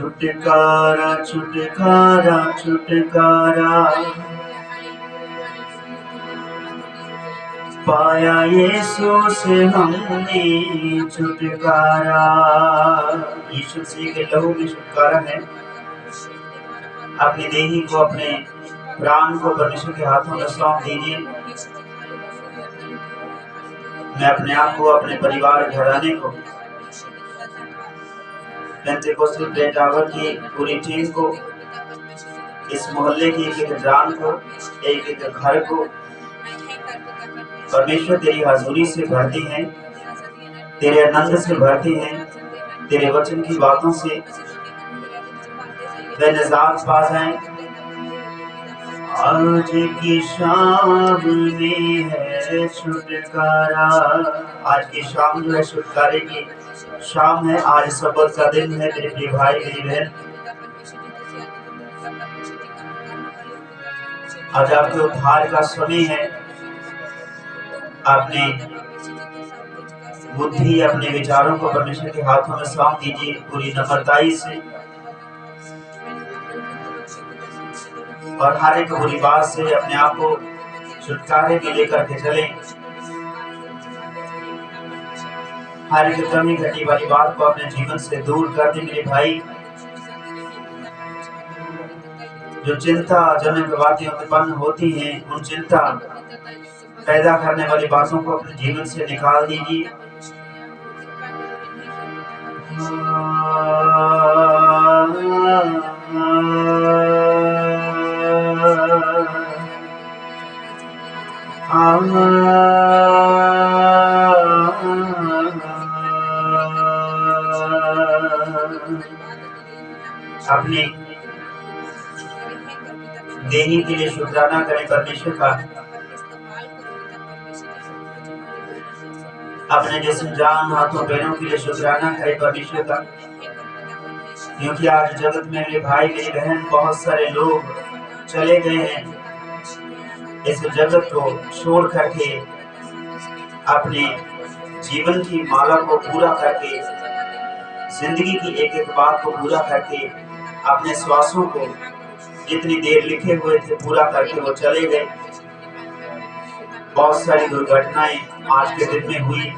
छुटकारा छुटकारा छुटकारा पाया यीशु से हमने छुटकारा। यीशु मसीह के लहू में छुटकारा है। अपनी देही को, अपने प्राण को परमेश्वर के हाथों में सौंप दीजिए। मैं अपने आप को, अपने परिवार घराने को, पेंटेकोस्टल प्रेयर टावर की पूरी टीम को, इस मोहल्ले की एक एक जान को, एक एक घर को परमेश्वर तेरी हाज़ुरी से भरती हैं, तेरे आनंद से भरती हैं, तेरे वचन की बातों से वे निजात पा जाएं। आज की शाम में है छुटकारा। आज की शाम जो है छुटकारे की शाम है। आज सबत का दिन है मेरे प्रिय भाई, मेरी बहन। आज आपके उद्धार का समय है। अपने बुद्धि, अपने विचारों को परमेश्वर के हाथों में सौंप दीजिए पूरी नम्रताई से, और हर एक बुरी बात से अपने आप को छुटकारे में लेकर के चलें। हर एक कमी घटी वाली बात को अपने जीवन से दूर कर दें मेरे भाई। जो चिंता जनक बातें उत्पन्न होती हैं, उन चिंता पैदा करने वाली बातों को अपने जीवन से निकाल दीजिए। अपने देही के लिए शुक्राना करें परमेश्वर का। अपने जिस्म, जान, हाथों पैरों के लिए शुक्राना करें परमेश्वर का, क्योंकि आज जगत में मेरे भाई मेरी बहन बहुत सारे लोग चले गए हैं इस जगत को छोड़ करके, अपने जीवन की माला को पूरा करके, जिंदगी की एक एक बात को पूरा करके, अपने श्वासों को जितनी देर लिखे हुए थे पूरा करके वो चले गए। बहुत सारी दुर्घटनाएं आज के दिन में हुई,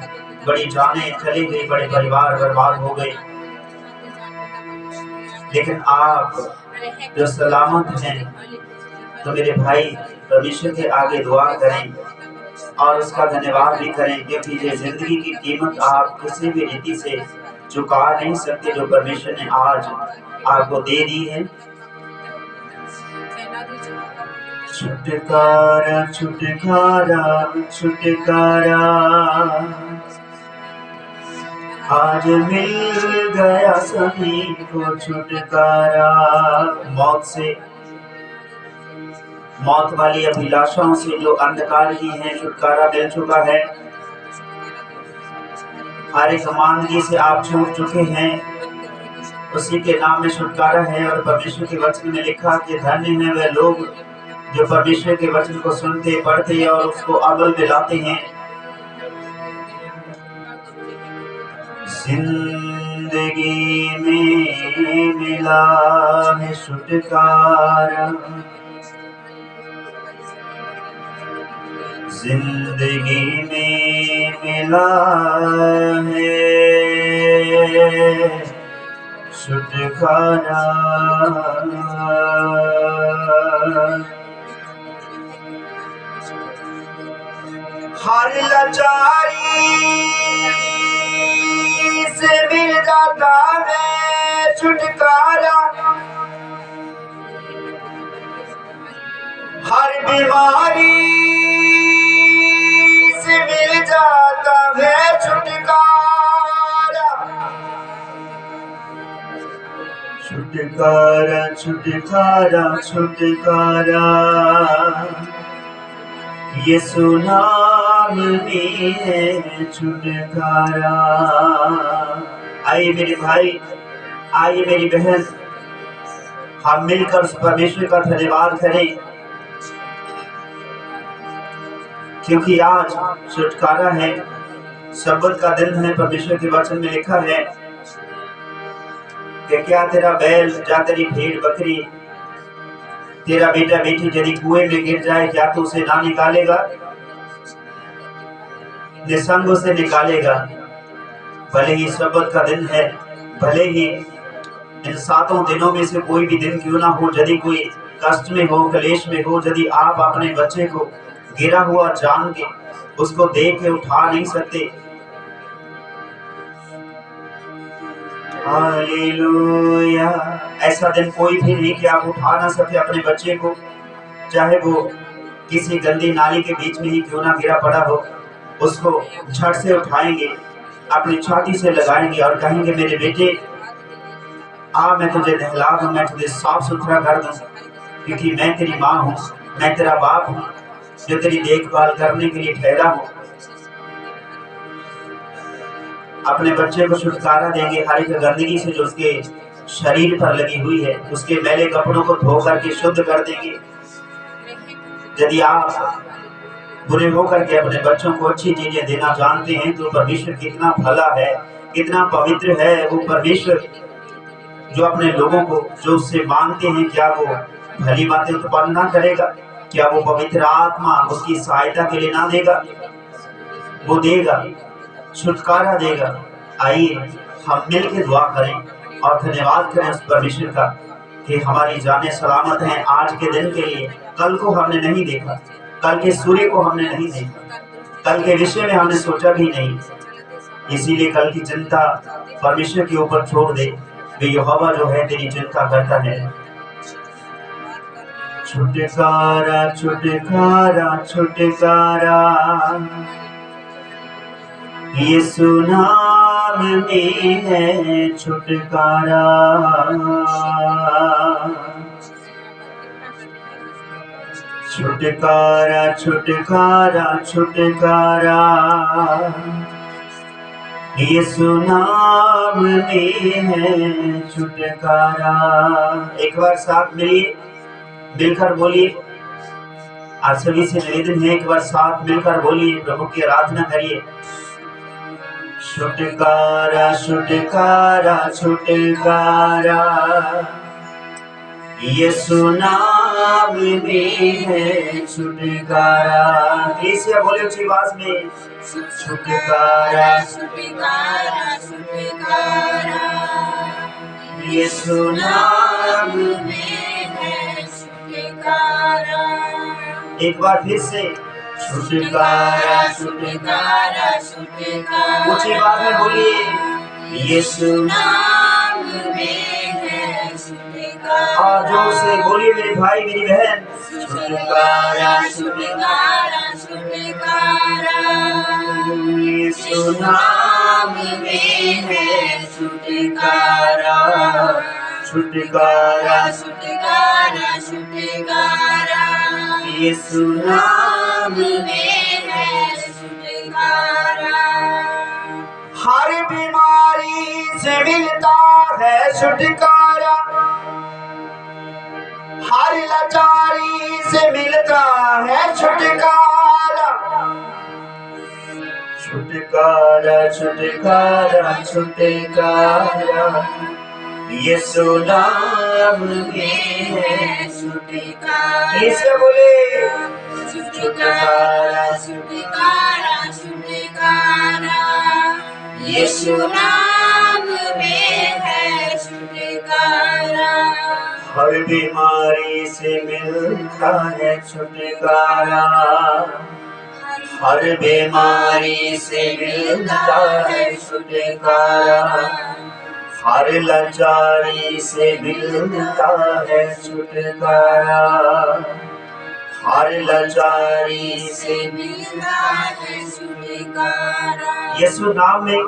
बड़ी जानें चली गई, बड़े परिवार बर्बाद हो गए। लेकिन आप जो सलामत हैं, तो मेरे भाई परमेश्वर के आगे दुआ करें और उसका धन्यवाद भी करें, क्योंकि ये जिंदगी की कीमत आप किसी भी रीति से चुका नहीं सकते जो परमेश्वर ने आज आपको दे दी है। छुटकारा छुटकारा छुटकारा आज मिल गया सभी को छुटकारा। मौत से, मौत वाली अभिलाषाओं से जो अंधकार की है, छुटकारा मिल चुका है। हर एक मांदगी से आप छूट चुके हैं, उसी के नाम में छुटकारा है। और परमेश्वर के वचन में लिखा कि धन्य है वे लोग जो परमेश्वर के वचन को सुनते, पढ़ते और उसको अमल में लाते हैं। जिंदगी में मिला है छुटकारा, जिंदगी में मिला है छुटकारा। हर लाचारी से मिल जाता है छुटकारा, हर बीमारी से मिल जाता है छुटकारा। छुटकारा छुटकारा छुटकारा यीशु नाम में है छुटकारा। आइए मेरे भाई, आइए मेरी बहन, हम मिलकर उस परमेश्वर का धन्यवाद करें, क्योंकि आज छुटकारा है, सब्बत का दिन है। परमेश्वर के वचन में लिखा है कि क्या तेरा बैल या तेरी भेड़ बकरी, तेरा बेटा बेटी यदि कुएं में गिर जाए, क्या तू उसे ना निकालेगा? निसंग उसे निकालेगा। भले ही सब्बत का दिन है, भले ही इन 7 दिनों में से कोई भी दिन क्यों ना हो, यदि कोई कष्ट में हो, क्लेश में हो, यदि आप अपने बच्चे को गिरा हुआ जान के उसको देख के उठा नहीं सकते, हालेलुया, ऐसा दिन कोई भी नहीं कि आप उठा ना सके अपने बच्चे को, चाहे वो किसी गंदी नाली के बीच में ही क्यों ना गिरा पड़ा हो, उसको झट से उठाएंगे, अपनी छाती से लगाएंगे और कहेंगे मेरे बेटे आ, मैं तुझे नहला दूं, मैं तुझे साफ सुथरा कर दूं, क्योंकि मैं तेरी माँ हूँ, मैं तेरा बाप हूँ जो तेरी देखभाल करने के लिए ठहरा हूँ। अपने बच्चे को छुटकारा देंगे हर एक गंदगी से जो उसके शरीर पर लगी हुई है, उसके मैले कपड़ों को धो करके शुद्ध कर देंगे। यदि आप बुरे होकर के अपने बच्चों को अच्छी चीजें देना जानते हैं तो परमेश्वर कितना भला है, कितना पवित्र है वो परमेश्वर, जो अपने लोगों को जो उससे मांगते हैं, क्या वो भली बातें उत्पन्न ना करेगा? क्या वो पवित्र आत्मा उसकी सहायता के लिए ना देगा? वो देगा, छुटकारा देगा। आइए हम मिलकर दुआ करें और धन्यवाद करें उस परमेश्वर का कि हमारी जानें सलामत हैं आज के दिन के लिए। कल को हमने नहीं देखा, कल के सूर्य को हमने नहीं देखा, कल के विषय में हमने सोचा भी नहीं, इसीलिए कल की चिंता परमेश्वर के ऊपर छोड़ दे। वे यहोवा जो है तेरी चिंता करता है। छुटकारा छुटकारा छुटकारा यीशु नाम में है छुटकारा, छुटकारा छुटकारा छुटकारा यीशु नाम में है छुटकारा। एक बार साथ मिलकर बोलिए, आप सभी से निवेदन है, एक बार साथ मिलकर बोलिए, प्रभु की आराधना करिए। छुटकारा छुटकारा छुटकारा यीशु नाम में है छुटकारा। इसे बोले ऊंची आवाज में, छुटकारा छुटकारा छुटकारा यीशु नाम में है छुटकारा। एक बार फिर से, छुटकारा छुटकारा छुटकारा, ऊंची आवाज में बोलिए, यीशु नाम में है छुटकारा। और जोर से बोलिए मेरे भाई मेरी बहन, छुटकारा छुटकारा छुटकारा यीशु नाम में है छुटकारा, छुटकारा छुटकारा छुटकारा यीशु नाम में है छुटकारा। हर बीमारी से मिलता है छुटकारा, हर लाचारी से मिलता है छुटकारा, छुटकारा छुटकारा छुटकारा यीशु नाम में है छुटकारा। इसे बोले, छुटकारा छुटकारा छुटकारा यीशु नाम में है छुटकारा। हर बीमारी से मिलता है छुटकारा, हर बीमारी से मिलता है छुटकारा, हर लाचारी से मिलता है छुटकारा, हर लाचारी से मिलता है छुटकारा। यीशु नाम में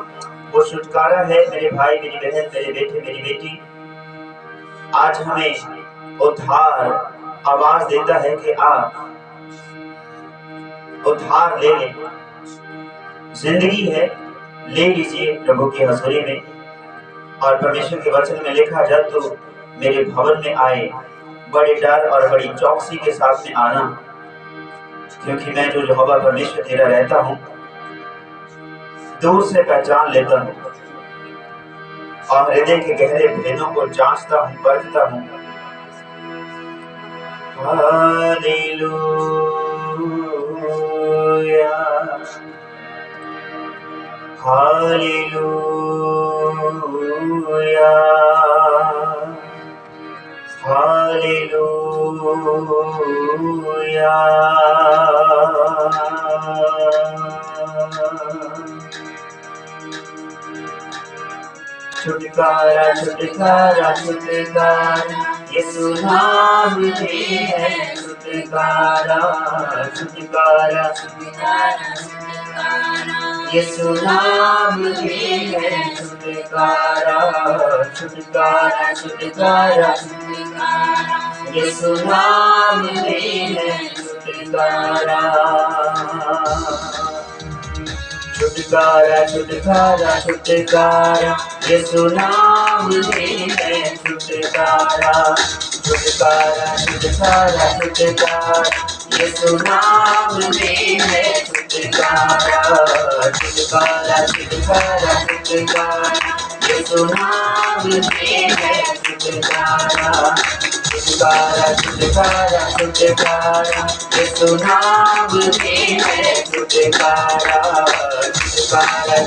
वो छुटकारा है। मेरे भाई मेरी बहन, मेरे बेटे मेरी बेटी, आज हमें उद्धार आवाज देता है कि आप उद्धार ले लें। जिंदगी है, ले लीजिए प्रभु की हजूरी में। और परमेश्वर के वचन में लिखा, जब तो मेरे भवन में आए बड़े डर और बड़ी चौकसी के साथ में आना, क्योंकि मैं जो यहोवा परमेश्वर तेरा रहता हूँ, दूर से पहचान लेता हूँ। और हृदय के गहरे भेदों को जांचता हूँ, परखता हूँ। Hallelujah, hallelujah, hallelujah. छुटकारा छुटकारा छुटकारा यीशु नाम में है। छुटकारा छुटकारा यीशु नाम में है। छुटकारा छुटकारा छुटकारा यीशु नाम में है। छुटकारा छुटकारा छुटकारा छुटकारा यीशु नाम में है। छुटकारा छुटकारा छुटकारा छुटकारा यीशु नाम में है। छुटकारा छुटकारा छुटकारा छुटकारा यीशु नाम में है। छुटकारा छुटकारा छुटकारा छुटकारा यीशु नाम में है। छुटकारा छुटकारा छुटकारा छुटकारा यीशु नाम में है। छुटकारा छुटकारा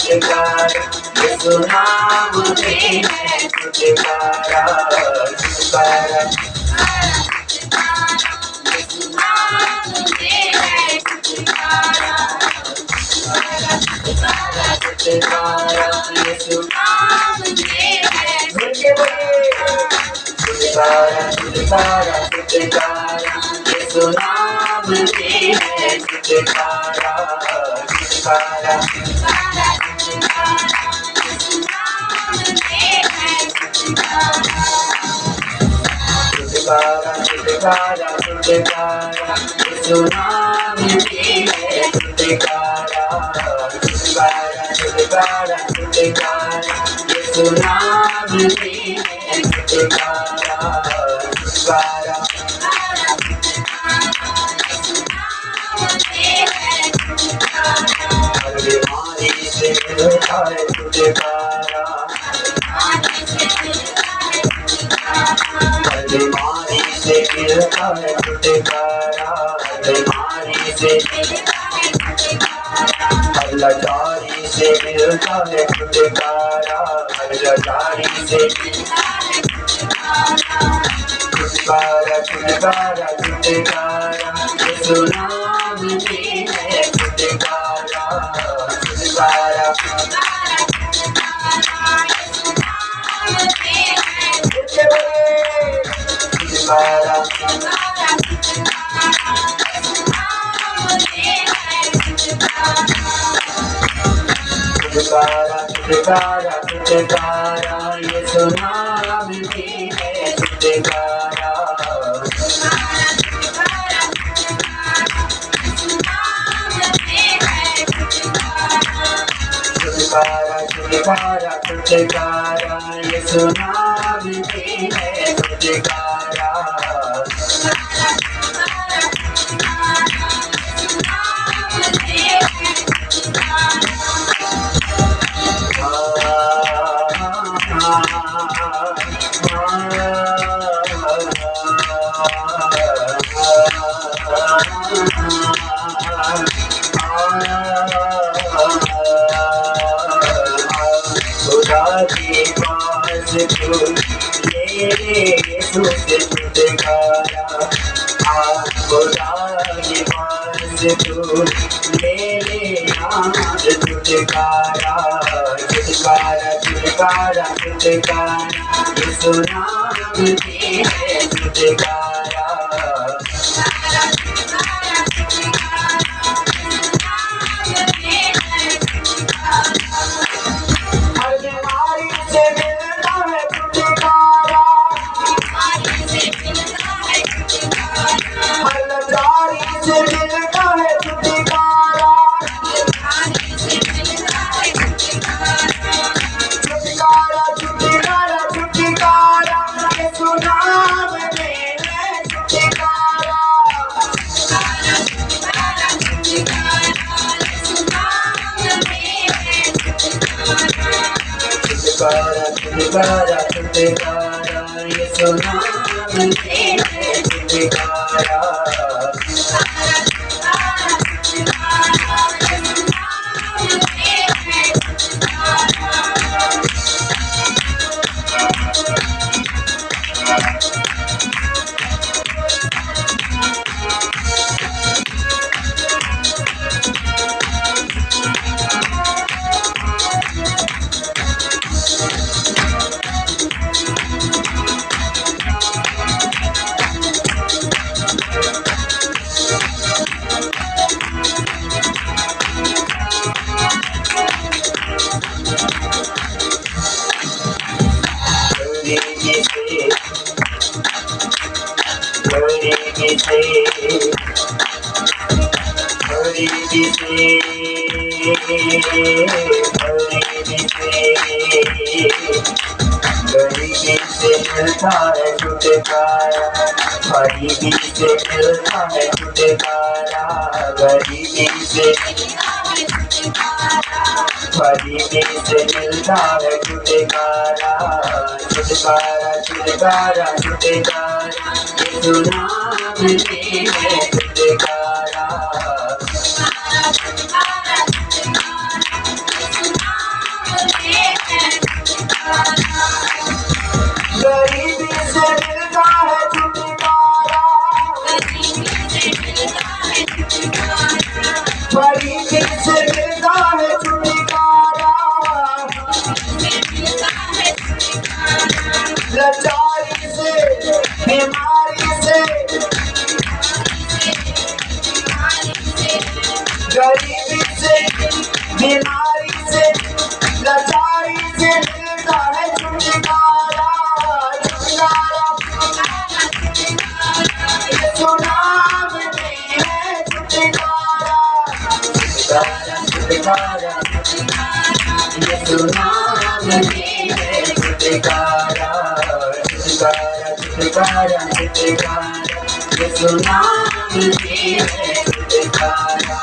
छुटकारा यीशु नाम में है। छुटकारा छुटकारा छुटकारा यीशु नाम में है। छुटकारा छुटकारा छुटकारा छुटकारा छुटकारा यीशु नाम में है। छुटकारा छुटकारा छुटकारा छुटकारा यीशु नाम में है। छुटकारा छुटकारा हर बीमारी से मिलता है छुटकारा। हर बीमारी से मिलता है छुटकारा। हर बीमारी से हर लाचारी से मिलता है छुटकारा। हर लाचारी से छुटकारा छुटकारा छुटकारा यीशु नाम में है। छुटकारा छुटकारा छुटकारा छुटकारा छुटकारा छुटकारा यीशु नाम में है। छुटकारा छुटकारा छुटकारा छुटकारा यीशु नाम में है। छुटकारा खुदा के पास तू ले यीशु से छुटकारा। खुदा के पास तू ले आज छुटकारा। छुटकारा छुटकारा छुटकारा यीशु नाम में है। छुटकारा हर बीमारी से मिलता है छुटकारा। हर लाचारी से मिलता है छुटकारा। छुटकारा छुटकारा छुटकारा यीशु नाम में है। छुटकारा छुटकारा यीशु नाम में है छुटकारा। गरीबी से मिलता है छुटकारा, गरीबी से मिलता है छुटकारा, गरीबी से मिलता है छुटकारा, छुटकारा छुटकारा छुटकारा यीशु नाम में है छुटकारा। गरीबी से मिलता है छुटकारा, गरीबी से मिलता है छुटकारा, लाचारी से बीमारी से, गरीबी से बीमारी से लाचारी से मिलता है छुटकारा, छुटकारा यीशु नाम में है छुटकारा, छुटकारा यीशु नाम में है छुटकारा, छुटकारा छुटकारा छुटकारा यीशु नाम में है छुटकारा।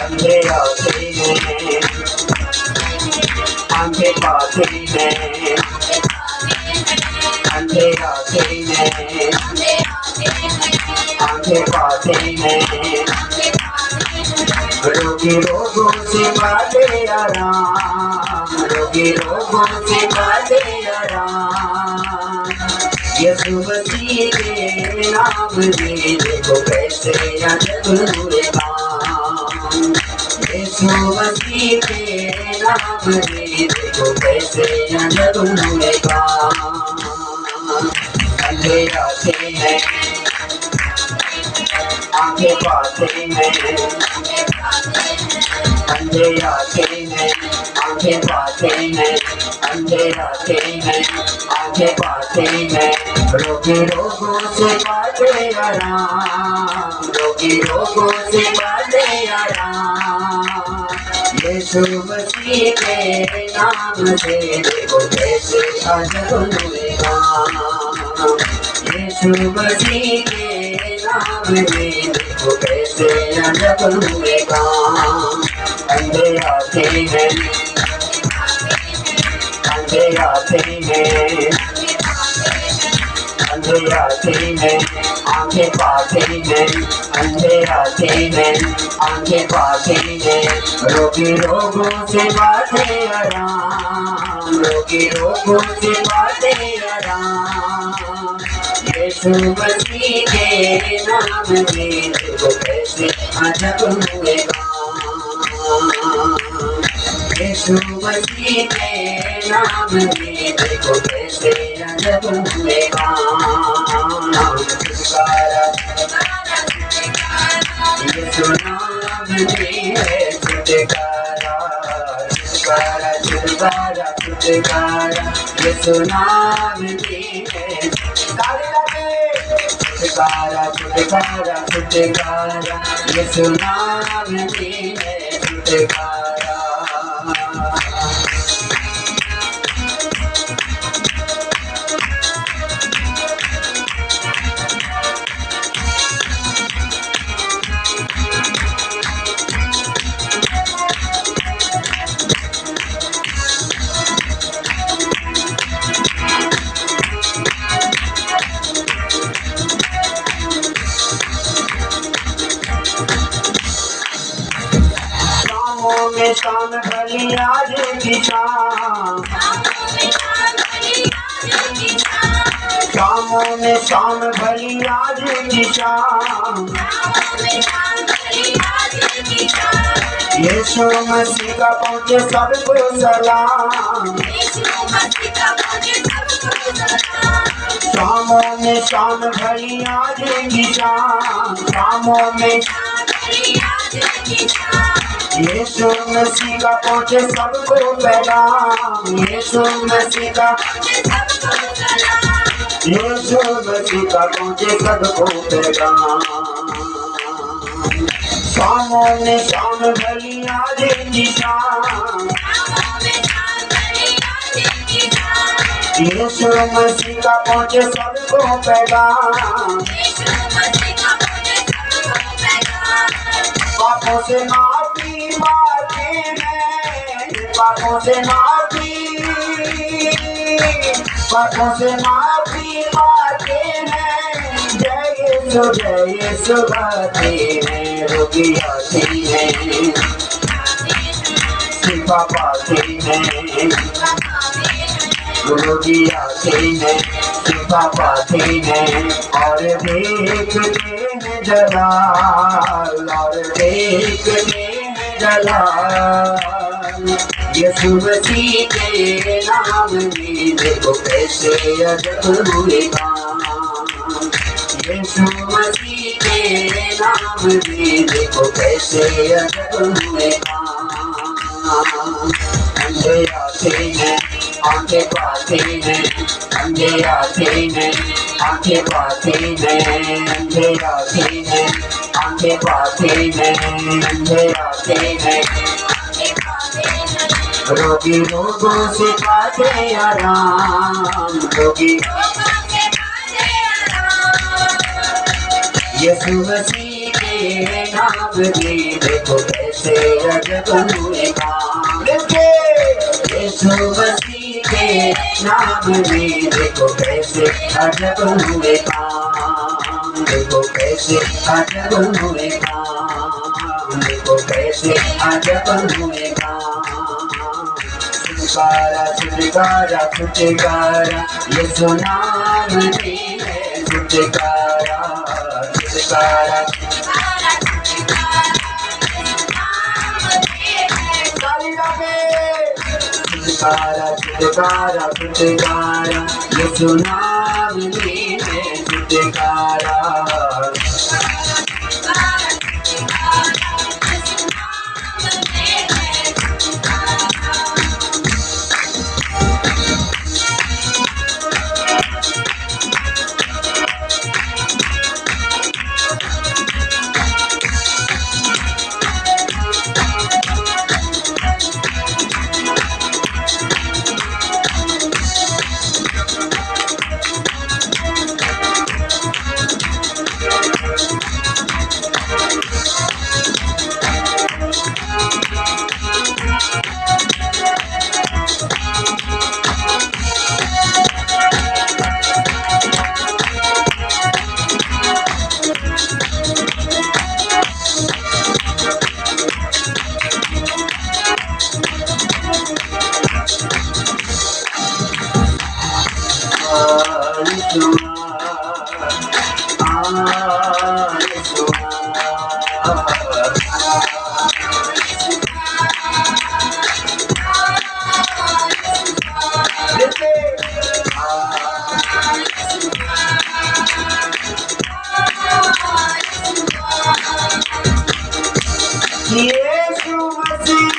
अंधे आते हैं, आंखें पाते हैं, अंधे आते हैं, आंखें पाते हैं, रोगी रोगों से पाते आराम, रोगी रोगों से पाते आराम, यीशु मसीह के नाम में देखो कैसे अजब हुए काम, यीशु मसीह के नाम में देखो कैसे अजब हुए काम। अंधे आते हैं, आंखें पाते हैं, अंधे आते हैं, आंखें पाते हैं, अंधे आते हैं, आंखें पाते हैं, रोगी रोगों से पाते आराम, रोगी रोगों से पाते आराम, यीशु मसीह के नाम से देखो कैसे अजब हुए काम, यीशु मसीह के नाम में देखो कैसे अजब हुए काम। अंधे आते हैं, अंधे आते हैं, अंधे आते हैं, आंखें पाते हैं, अंधे आते हैं, आंखें पाते हैं, रोगी रोगों से पाते आराम, रोगी रोगों से पाते आराम, यीशु मसीह के नाम में देखो कैसे अजब हुए काम, यीशु मसीह के नाम में देखो कैसे अजब हुए काम। छुटकारा यीशु नाम में है छुटकारा, छुटकारा छुटकारा छुटकारा यीशु नाम में है। छुटकारा छुटकारा छुटकारा, यीशु नाम में है छुटकारा। में शाम ढली आज की शाम, शामों में शाम ढली आज की शाम, यीशु मसीह का पहुँचे सबको सलाम। शामों में शाम ढली आज की शाम, शामों में यीशु मसीह का पहुँचे सबको पैगाम, यीशु मसीह का यीशु मसीह का पहुँचे सबको पैगाम। शामों में शाम ढली आज की शाम, यीशु मसीह का पहुँचे सबको पैगाम। पापों से माफी मांगते हैं, पापों से माफी मांगते हैं, जय यीशु गाते हैं, रोगी आते हैं शिफा पाते हैं, रोगी आते हैं शिफा पाते हैं, और देखते हैं जलाल, और देखते हैं जलाल। यीशु मसीह के नाम में देखो कैसे अजब हुए काम, यीशु मसीह के नाम में देखो कैसे अजब हुए काम। अंधे आते हैं आंखें पाते हैं, अंधे आते हैं आंखें पाते हैं, अंधे आते हैं आंखें पाते हैं, अंधे आते हैं रोगी रोगों से पाते आराम, रोगी यीशु मसीह के नाम में देखो कैसे अजब हुए काम। यीशु मसीह के नाम में देखो कैसे अजब हुए काम, देखो कैसे अजब हुए काम, देखो कैसे अजब हुए काम। छुटकारा छुटकारा छुटकारा, यीशु नाम में है छुटकारा छुटकारा। छुटकारा छुटकारा छुटकारा, यीशु नाम में है छुटकारा। यीशु मसीह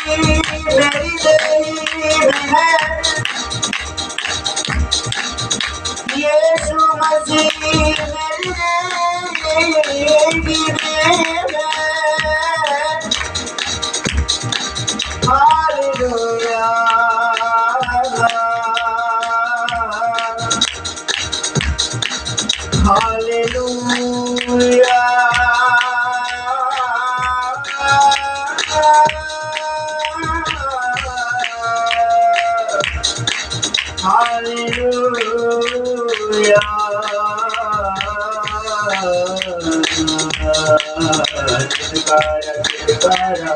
मेरी देह है, hallelujah hallelujah hallelujah Chitkara Chitkara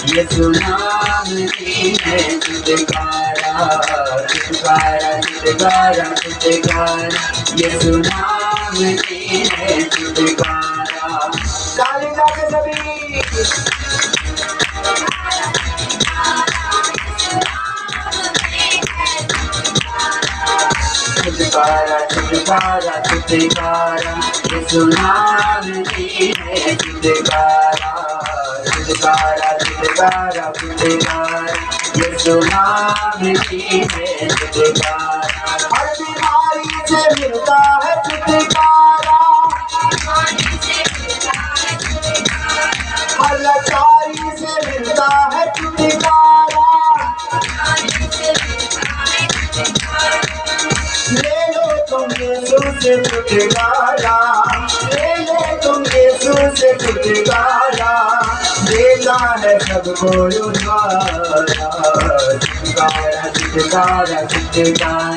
यीशु नाम की है चित्कारा चित्कारा चित्कारा चित्कारा यीशु नाम की है चित्कारा ताली जाके सभी चित्कारा चित्कारा चित्कारा यीशु नाम की है चित्कारा चित्कारा चित्कारा चित्कारा यीशु नाम की है चित्कारा हर बीमारी से मिलता है चित्कारा हर लाचारी से मिलता है चित्कारा ले लो तुम यीशु से छुटकारा ले लो तुम यीशु से छुटकारा देता है सबको उद्धारा चित्कारा चित्कारा चित्कारा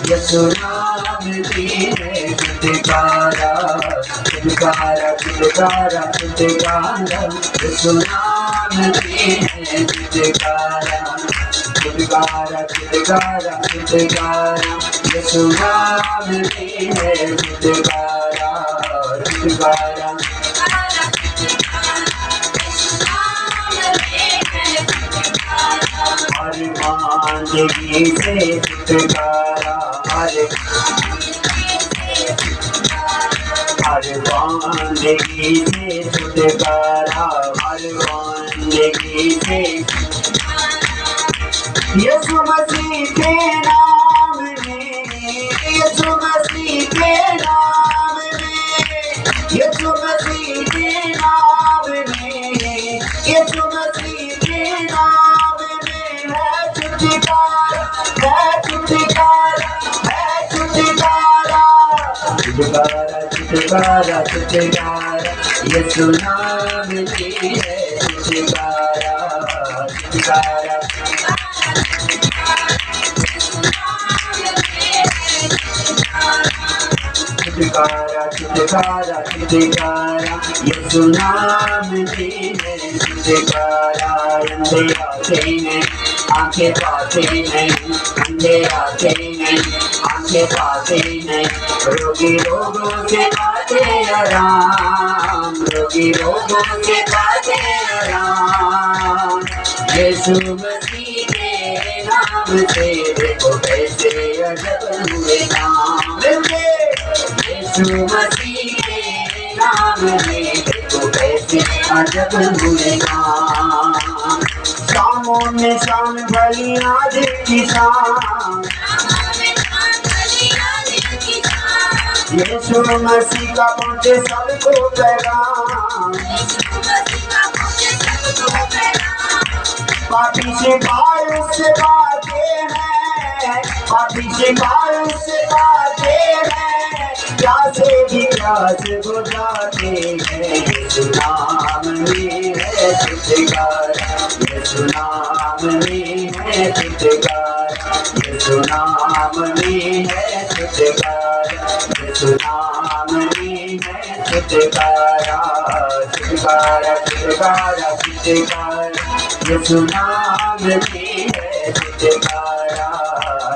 यीशु नाम की है चित्कारा चित्कारा चित्कारा चित्कारा यीशु नाम की है चित्कारा चित्कारा चित्कारा चित्कारा यीशु नाम की है चित्कारा चित्कारा हर मांदगी से छुटकारा हर मांदगी से छुटकारा हर मांदगी से यीशु मसीह के नाम में यीशु मसीह के नाम में यीशु मसीह के नाम में यीशु मसीह के नाम में है छुटकारा है छुटकारा है छुटकारा छुटकारा छुटकारा छुटकारा यीशु नाम की है छुटकारा छुटकारा चित्कारा चित्कारा चित्कारा यीशु नाम की है चित्कारा अंधे आते हैं आंखें पाते हैं अंधे आते हैं आंखें पाते हैं रोगी रोगों से पाते आराम रोगी रोगों से पाते आराम यीशु मसीह के नाम से देखो कैसे अजब हुए काम यीशु मसीह के नाम में देखो कैसे अजब हुए काम शामों में शाम भली आज की शाम यीशु मसीह का पहुंचे सबको पैगाम पापी से बारिश से बाते हैं पापी से बारिश से बाते हैं प्यासे भी प्यास बुझाते हैं यीशु नाम में है छुटकारा यीशु नाम में है छुटकारा यीशु नाम में है छुटकारा यीशु नाम में है छुटकारा छुटकारा छुटकारा छुटकारा यीशु नाम में है छुटकारा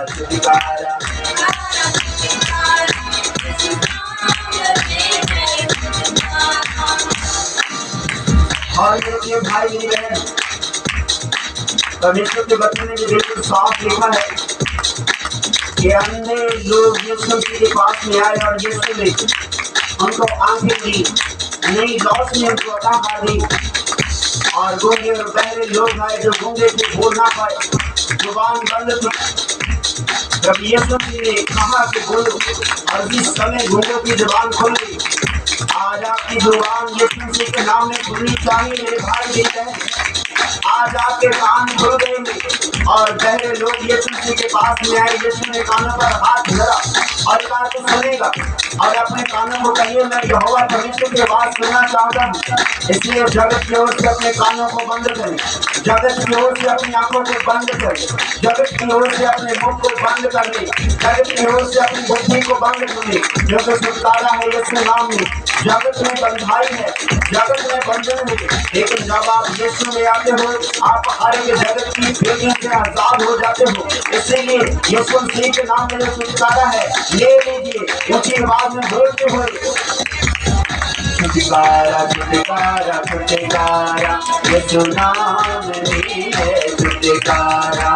छुटकारा और ये भाई मेरी बहन परमेश्वर के वचन में बिल्कुल साफ लिखा है कि अंधे लोग यीशु के पास में आए और यीशु ने उनको आंखें दी नई लौट ने उनको अता पा दी और गूंगे और बहरे लोग आए जो गूंगे थे बोल ना पाए जुबान बंद थी जब यीशु ने कहा कि बोलो और जिस समय गूंगों की जुबान खुल गई आपकी जुबान यीशु मसीह के नाम में खुलनी चाहिए मेरे भाई मेरी बहन। आज आपके कान खुल गए और बहरे लोग यीशु मसीह के पास में आए। यीशु ने कानों पर हाथ धरा और बात को सुनेगा और अपने कानों को कहिए मैं यहोवा परमेश्वर की आवाज सुनना चाहता हूँ। इसलिए जगत की ओर से अपने कानों को बंद करें, जगत की ओर से अपनी आंखों को बंद करें, जगत की ओर से अपने मुख को बंद कर ले, जगत की ओर से अपनी बुद्धि को बंद कर ले। जो कि छुटकारा है यीशु नाम में। जगत में बंधाई है, जगत में बंधन है, लेकिन जब आप यीशु में आते हो आप हर एक जगत की भेदियों से आजाद हो जाते हो। इसीलिए यीशु मसीह के नाम में जो छुटकारा है ले लीजिए ऊंची आवाज में बोलते हुए। छुटकारा छुटकारा छुटकारा यीशु नाम में है। छुटकारा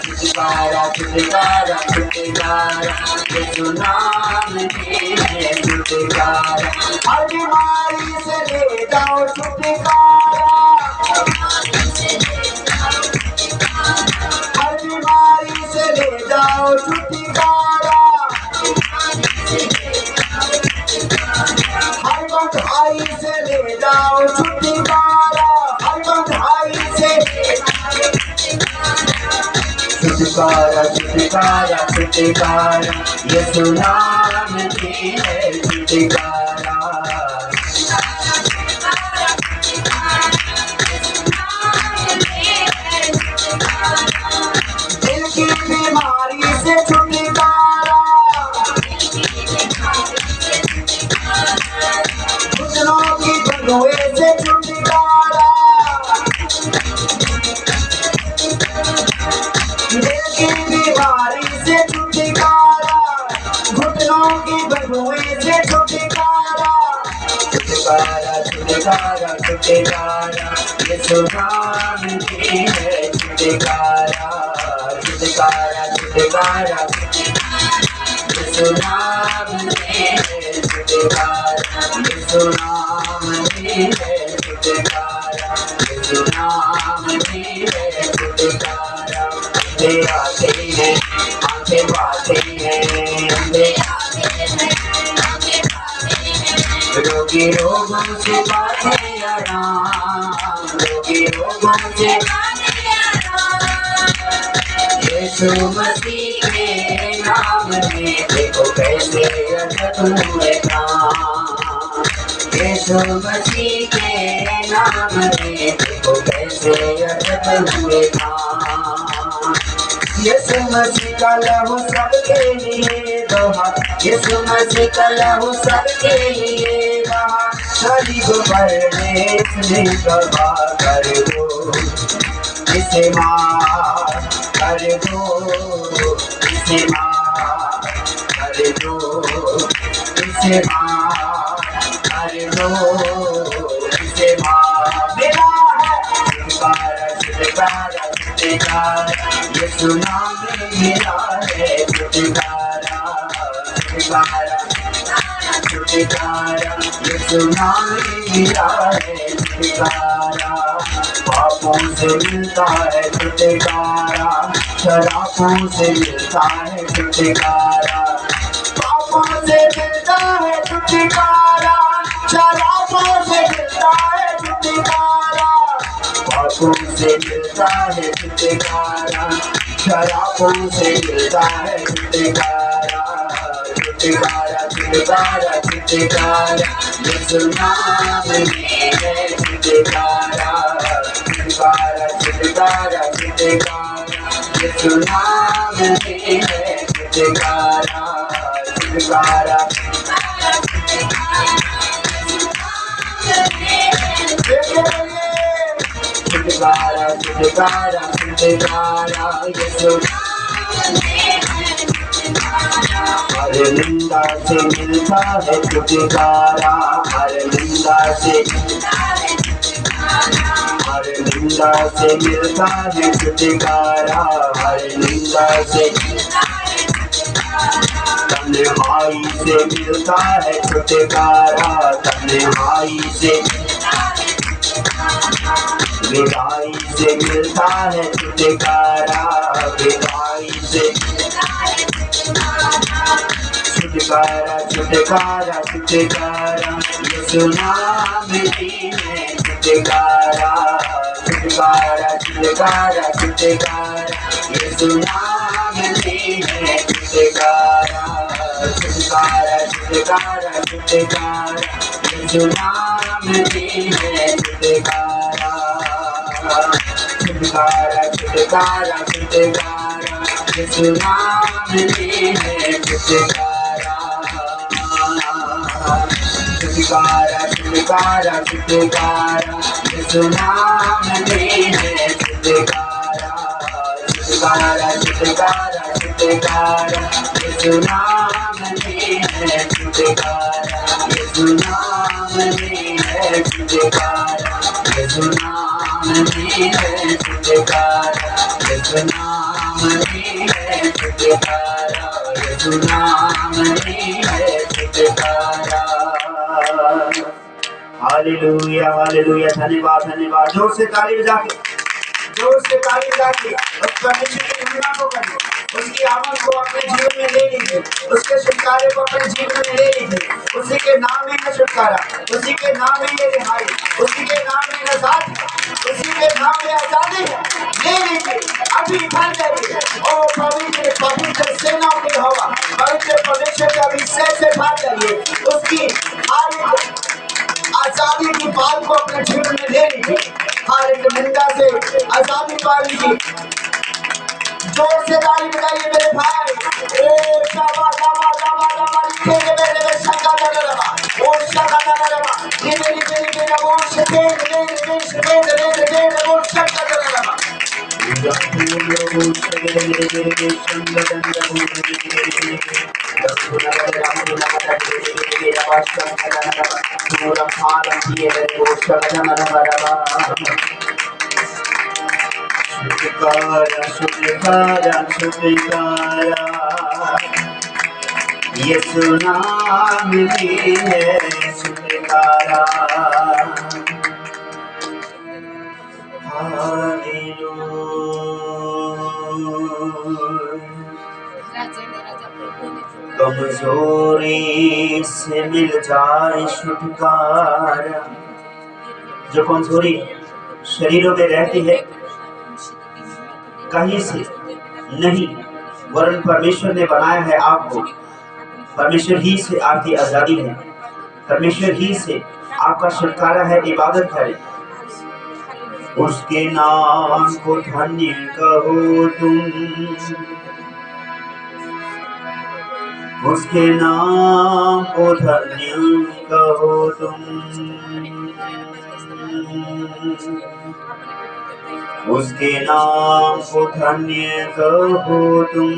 छुटकारा छुटकारा छुटकारा यीशु नाम में है। छुटकारा हर बीमारी से ले जाओ छुटकारा, हर बीमारी से ले जाओ छुटकारा, हर बंधाई से ले जाओ छुटकारा, हर बंधाई से छुटकारा छुटकारा छुटकारा यीशु नाम में है। छुटकारा दिल की बीमारी से छुटकारा, घुटनों की बंधुए से छुटकारा, दिल की बीमारी से छुटकारा, घुटनों की बंधुए से छुटकारा। छुटकारा छुटकारा छुटकारा यीशु नाम में है। छुटकारा छुटकारा छुटकारा यीशु नाम में है। छुटकारा यीशु नाम में है। छुटकारा यीशु नाम में है। छुटकारा अंधे आते हैं आंखें पाते हैं, अंधे रोगी रोगों से पाते आराम, रोगी रोगों से यीशु मसीह के नाम में देखो कैसे अजब हुए काम। यीशु मसीह के नाम में देखो कैसे अजब हुए काम। यीशु मसीह का लहू सबके लिए बहा, यीशु मसीह का लहू सबके लिए बहा। गरीब परदेश में गवा कर दो, इसे माफ कर दो, इसे माफ कर दो, इसे माफ कर दो, इसे माफ मिला है। छुटकारा छुटकारा छुटकारा यीशु नाम में मिला है। छुटकारा छुटकारा छुटकारा यीशु नाम में मिला है। छुटकारा पापों से मिलता है छुटकारा, शराबों से मिलता है छुटकारा, पापों से मिलता है छुटकारा, शराबों से मिलता है छुटकारा, पापों से मिलता है छुटकारा, शराबों से मिलता है छुटकारा। छुटकारा छुटकारा छुटकारा यीशु नाम में है। छुटकारा छुटकारा छुटकारा छुटकारा यीशु नाम में है। छुटकारा छुटकारा छुटकारा छुटकारा छुटकारा यीशु हर निंदा से मिलता है छुटकारा, हर निंदा से हर निंदा से मिलता है छुटकारा, हर निंदा से तन्हाई से मिलता है छुटकारा, तन्हाई से विदाई से मिलता है छुटकारा, विदाई से छुटकारा छुटकारा छुटकारा यीशु नाम ही है छुटकारा छुटकारा छुटकारा छुटकारा यीशु नाम ही है छुटकारा छुटकारा छुटकारा छुटकारा यीशु नाम ही है छुटकारा छुटकारा छुटकारा छुटकारा यीशु नाम ही है छुटकारा छुटकारा छुटकारा छुटकारा यीशु नाम ही है छुटकारा छुटकारा छुटकारा छुटकारा यीशु नाम ही है छुटकारा यीशु नाम ही है छुटकारा यीशु नाम ही है छुटकारा यीशु नाम ही है छुटकारा यीशु नाम ही है छुटकारा। हालेलुया हालेलुया धन्यवाद धन्यवाद। जोर से ताली बजा के उस परमेश्वर की महिमा को करिए, उसकी आमद को अपने जीवन में ले लीजिए, उसके छुटकारे को अपने जीवन में ले लीजिए। उसी के नाम में है छुटकारा, उसी के नाम में है रिहाई, उसी के नाम में नजात है, उसी के नाम में आजादी है। ले लीजिए, अभी भर जाइए। ओ पवित्र पवित्र सेनाओं की हवा, पवित्र परमेश्वर के अभिषेक से भर जाइए। उसकी आजादी की बात को अपने जीवन में ले लीजिए। हर एक निंदा से आजादी पा लीजिए। जोर से ताली बजाइए मेरे भाई। ओ शाबा शाबा शाबा शाबा लिखे मेरे शका दरबा ओ शका दरबा ये मेरी वो शके रे वो शका दरबा छुटकारा छुटकारा छुटकारा यीशु नाम ही है छुटकारा। कमजोरी से मिल जाए छुटकारा। जो कमजोरी शरीरों में रहती है कहीं से नहीं, वरन परमेश्वर ने बनाया है आपको। परमेश्वर ही से आपकी आजादी है, परमेश्वर ही से आपका छुटकारा है। इबादत करें, उसके नाम को धन्य कहो तुम, उसके नाम को धन्य कहो तुम, उसके नाम को धन्य कहो तुम,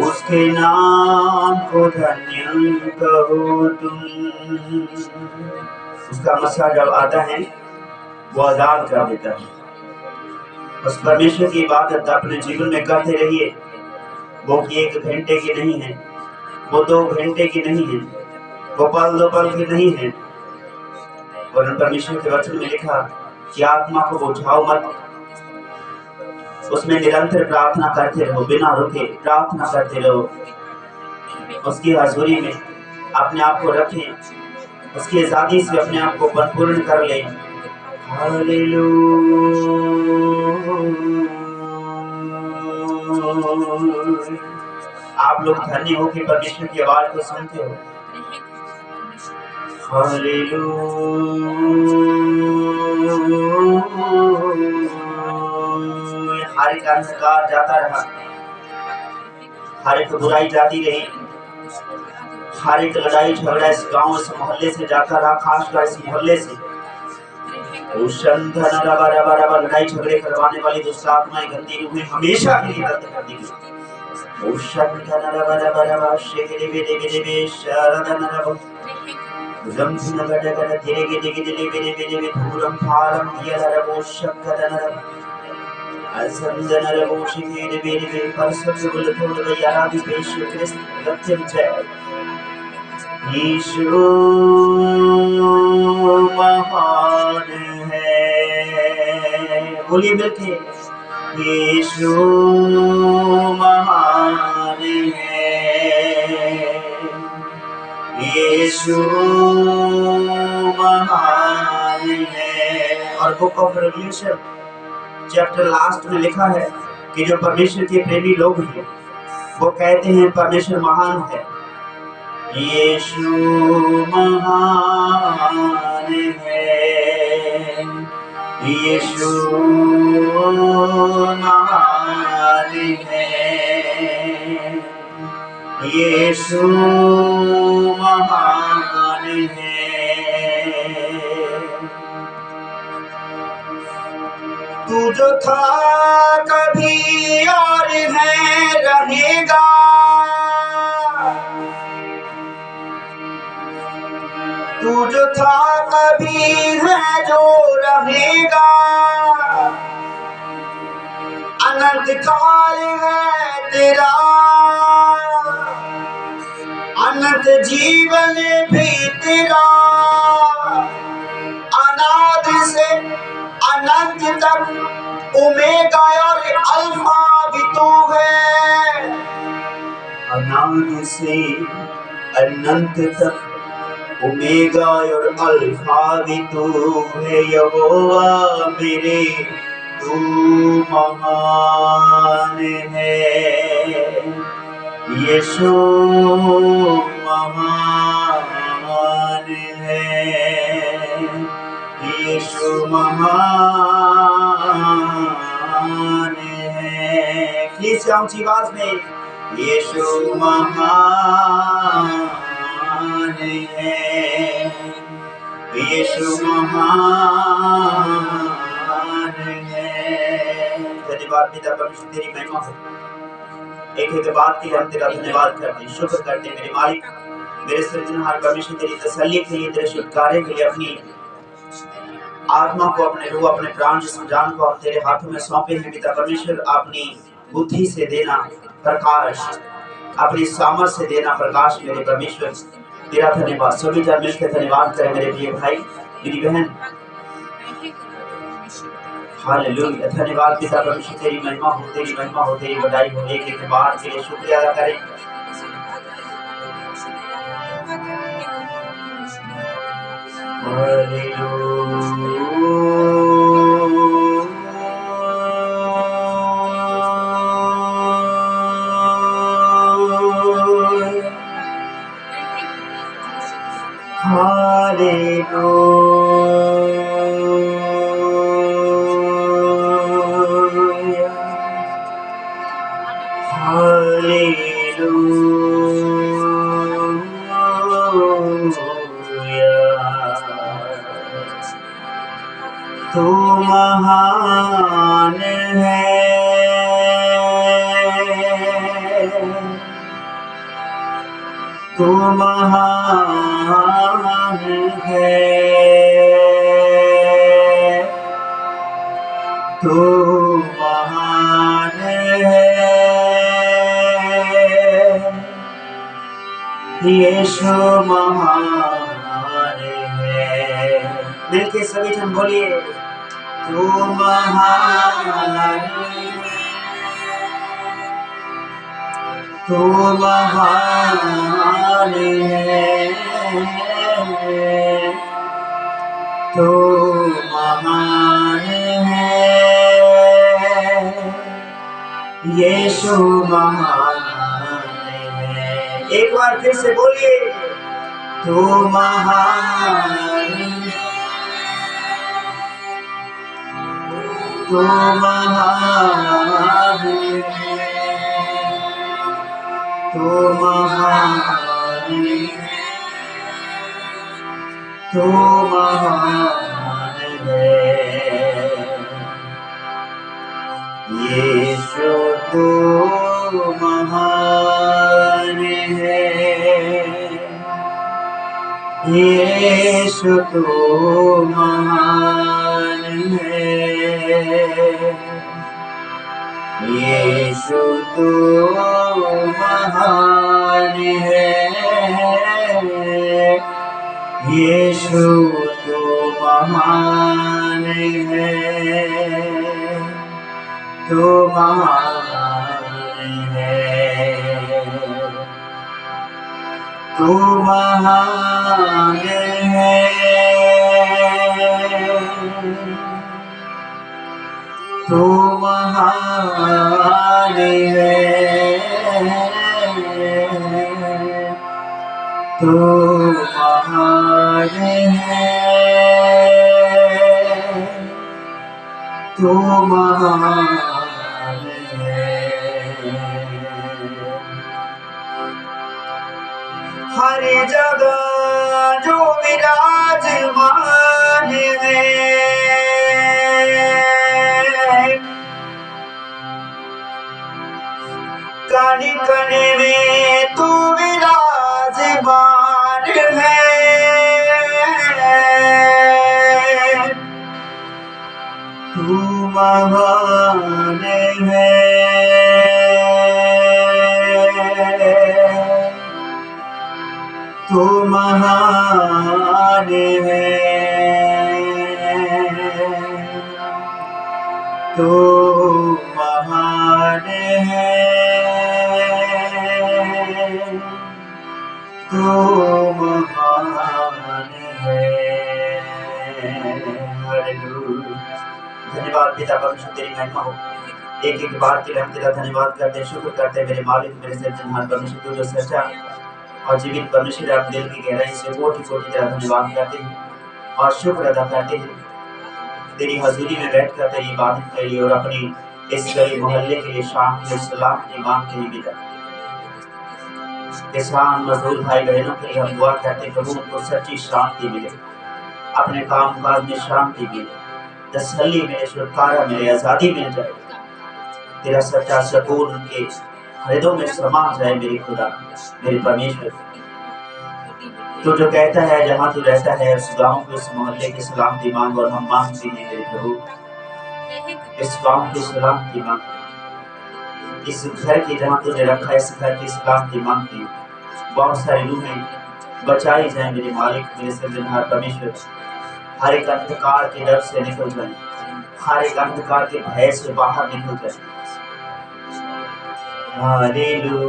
उसके नाम को धन्य कहो तुम। उसका मसला जब आता है वो आजाद कर देता है। उस परमेश्वर की इबादत अपने जीवन में करते रहिए। वो 1 घंटे की नहीं है, वो 2 घंटे की नहीं है, वो पल 2 पल की नहीं है। और परमेश्वर के वचन में लिखा कि आत्मा को बुझाओ मत, उसमें निरंतर प्रार्थना करते रहो, बिना रुके प्रार्थना करते रहो। उसकी हजूरी में अपने आप को रखें, उसकी आजादी से अपने आप को परिपूर्ण कर लें। हालेलुया। आप लोग धन्य हो कि परमेश्वर की आवाज को सुनते हो। हालेलुया। हर एक अंधकार जाता रहा, हर एक बुराई जाती रही, हर एक लड़ाई झगड़ा इस गांव इस मोहल्ले से जाता रहा, खासकर इस मोहल्ले से। लड़ाई झगड़े करवाने वाली दुष्ट आत्माएं गंदी रूहें हमेशा के लिए बंद कर दी गई। यीशु महान है, बोलिए मिलके यीशु महान है, यीशु महान है। और book of revelation chapter last में लिखा है कि जो परमेश्वर के प्रेमी लोग हैं वो कहते हैं परमेश्वर महान है। यीशु महान है, यीशु महान है, यीशु महान है। तू जो था कभी और है रहेगा, तू जो था कभी है जो रहेगा, अनंत काल है तेरा, अनंत जीवन भी तेरा, अनादि से अनंत तक ओमेगा और अल्फा भी तू है। अनादि से अनंत तक ओमेगा और अल्फा भी तू है। यहोवा मेरे तू महान है, यीशु महान है, यीशु महान है। प्लीज ऊंची आवाज में, यीशु महान है, यीशु महान है। धन्यवाद पिता परमेश्वर, तेरी महिमा हो। एक एक बात के लिए हम तेरा धन्यवाद करते, शुक्र करते मेरे मालिक, मेरे सृजनहार परमेश्वर, तेरी तसल्ली के लिए, तेरे छुटकारे के लिए अपनी आत्मा को, अपने रूह, अपने प्राण, जिस्म, जान को हम तेरे हाथों में सौंपे हैं पिता परमेश्वर। अपनी बुद्धि से देना प्रकाश, अपनी सामर्थ से देना प्रकाश मेरे परमेश्वर, तेरा धन्यवाद। सभी जन मिलकर धन्यवाद करें मेरे प्रिय भाई, मेरी बहन। हालेलुया, धन्यवाद पिता परमेश्वर, तेरी महिमा हो, तेरी महिमा हो, तेरी बड़ाई हो। एक एक बार के लिए शुक्रिया अदा करें। तू महान है, तू महान है, तू महान है, यीशु महान है। मिलके सभी जन बोलिए, तू महान, तू महान है, तू महान है, यीशु महान है। एक बार फिर से बोलिए, तू महान, तू महान है, तू महान है, तू महान है, यीशु तू महान है, यीशु तू महान है, यीशु तू महान है, यीशु तू महान है, तू महान है, तू महान है, तू महान है, तू महान है, तू महान है। हर जगह जो विराजमान है, कण कण में तू विराजमान है, तू महान है, तू महान है, तू महान है, तू महान है। हालेलुया। धन्यवाद पिता परमेश्वर, तेरी महिमा हो। एक एक बार के लिए हम तेरा धन्यवाद करते, शुक्र करते मेरे मालिक, मेरे सृजनहार परमेश्वर, तू जो सच्चा और जीवित परमेश्वर, आप दिल की गहराई से कोटि कोटि तेरा धन्यवाद करते हैं और शुक्र अदा करते हैं। तेरी हजूरी में बैठकर तेरी इबादत के लिए और अपनी इस गली मोहल्ले के लिए शांति और सलामती मांगते हैं पिता। किसान मजदूर भाई बहनों के लिए हम दुआ करते हैं, प्रभु उनको सच्ची शांति मिले, अपने काम काज में शांति मिले, तसल्ली मिले, छुटकारा मिले, आजादी मिल जाए। तेरा सच्चा सुकून उनके हृदयों में समा जाए मेरे खुदा, मेरे परमेश्वर। तू जो कहता है जहाँ तू रहता है उस गांव के उस मोहल्ले की सलामती मांग, और हम मांगते हैं मेरे प्रभु इस गांव की सलामती मांग, इस घर की जहाँ तुझे रखा है इस घर की सलामती मांगते हैं। बहुत सारी रूहें बचाई जाए मेरे मालिक, मेरे सृजनहार परमेश्वर। हर एक अंधकार के डर से निकल जाए, हर एक अंधकार के भय से बाहर निकल जाए। हालेलुया।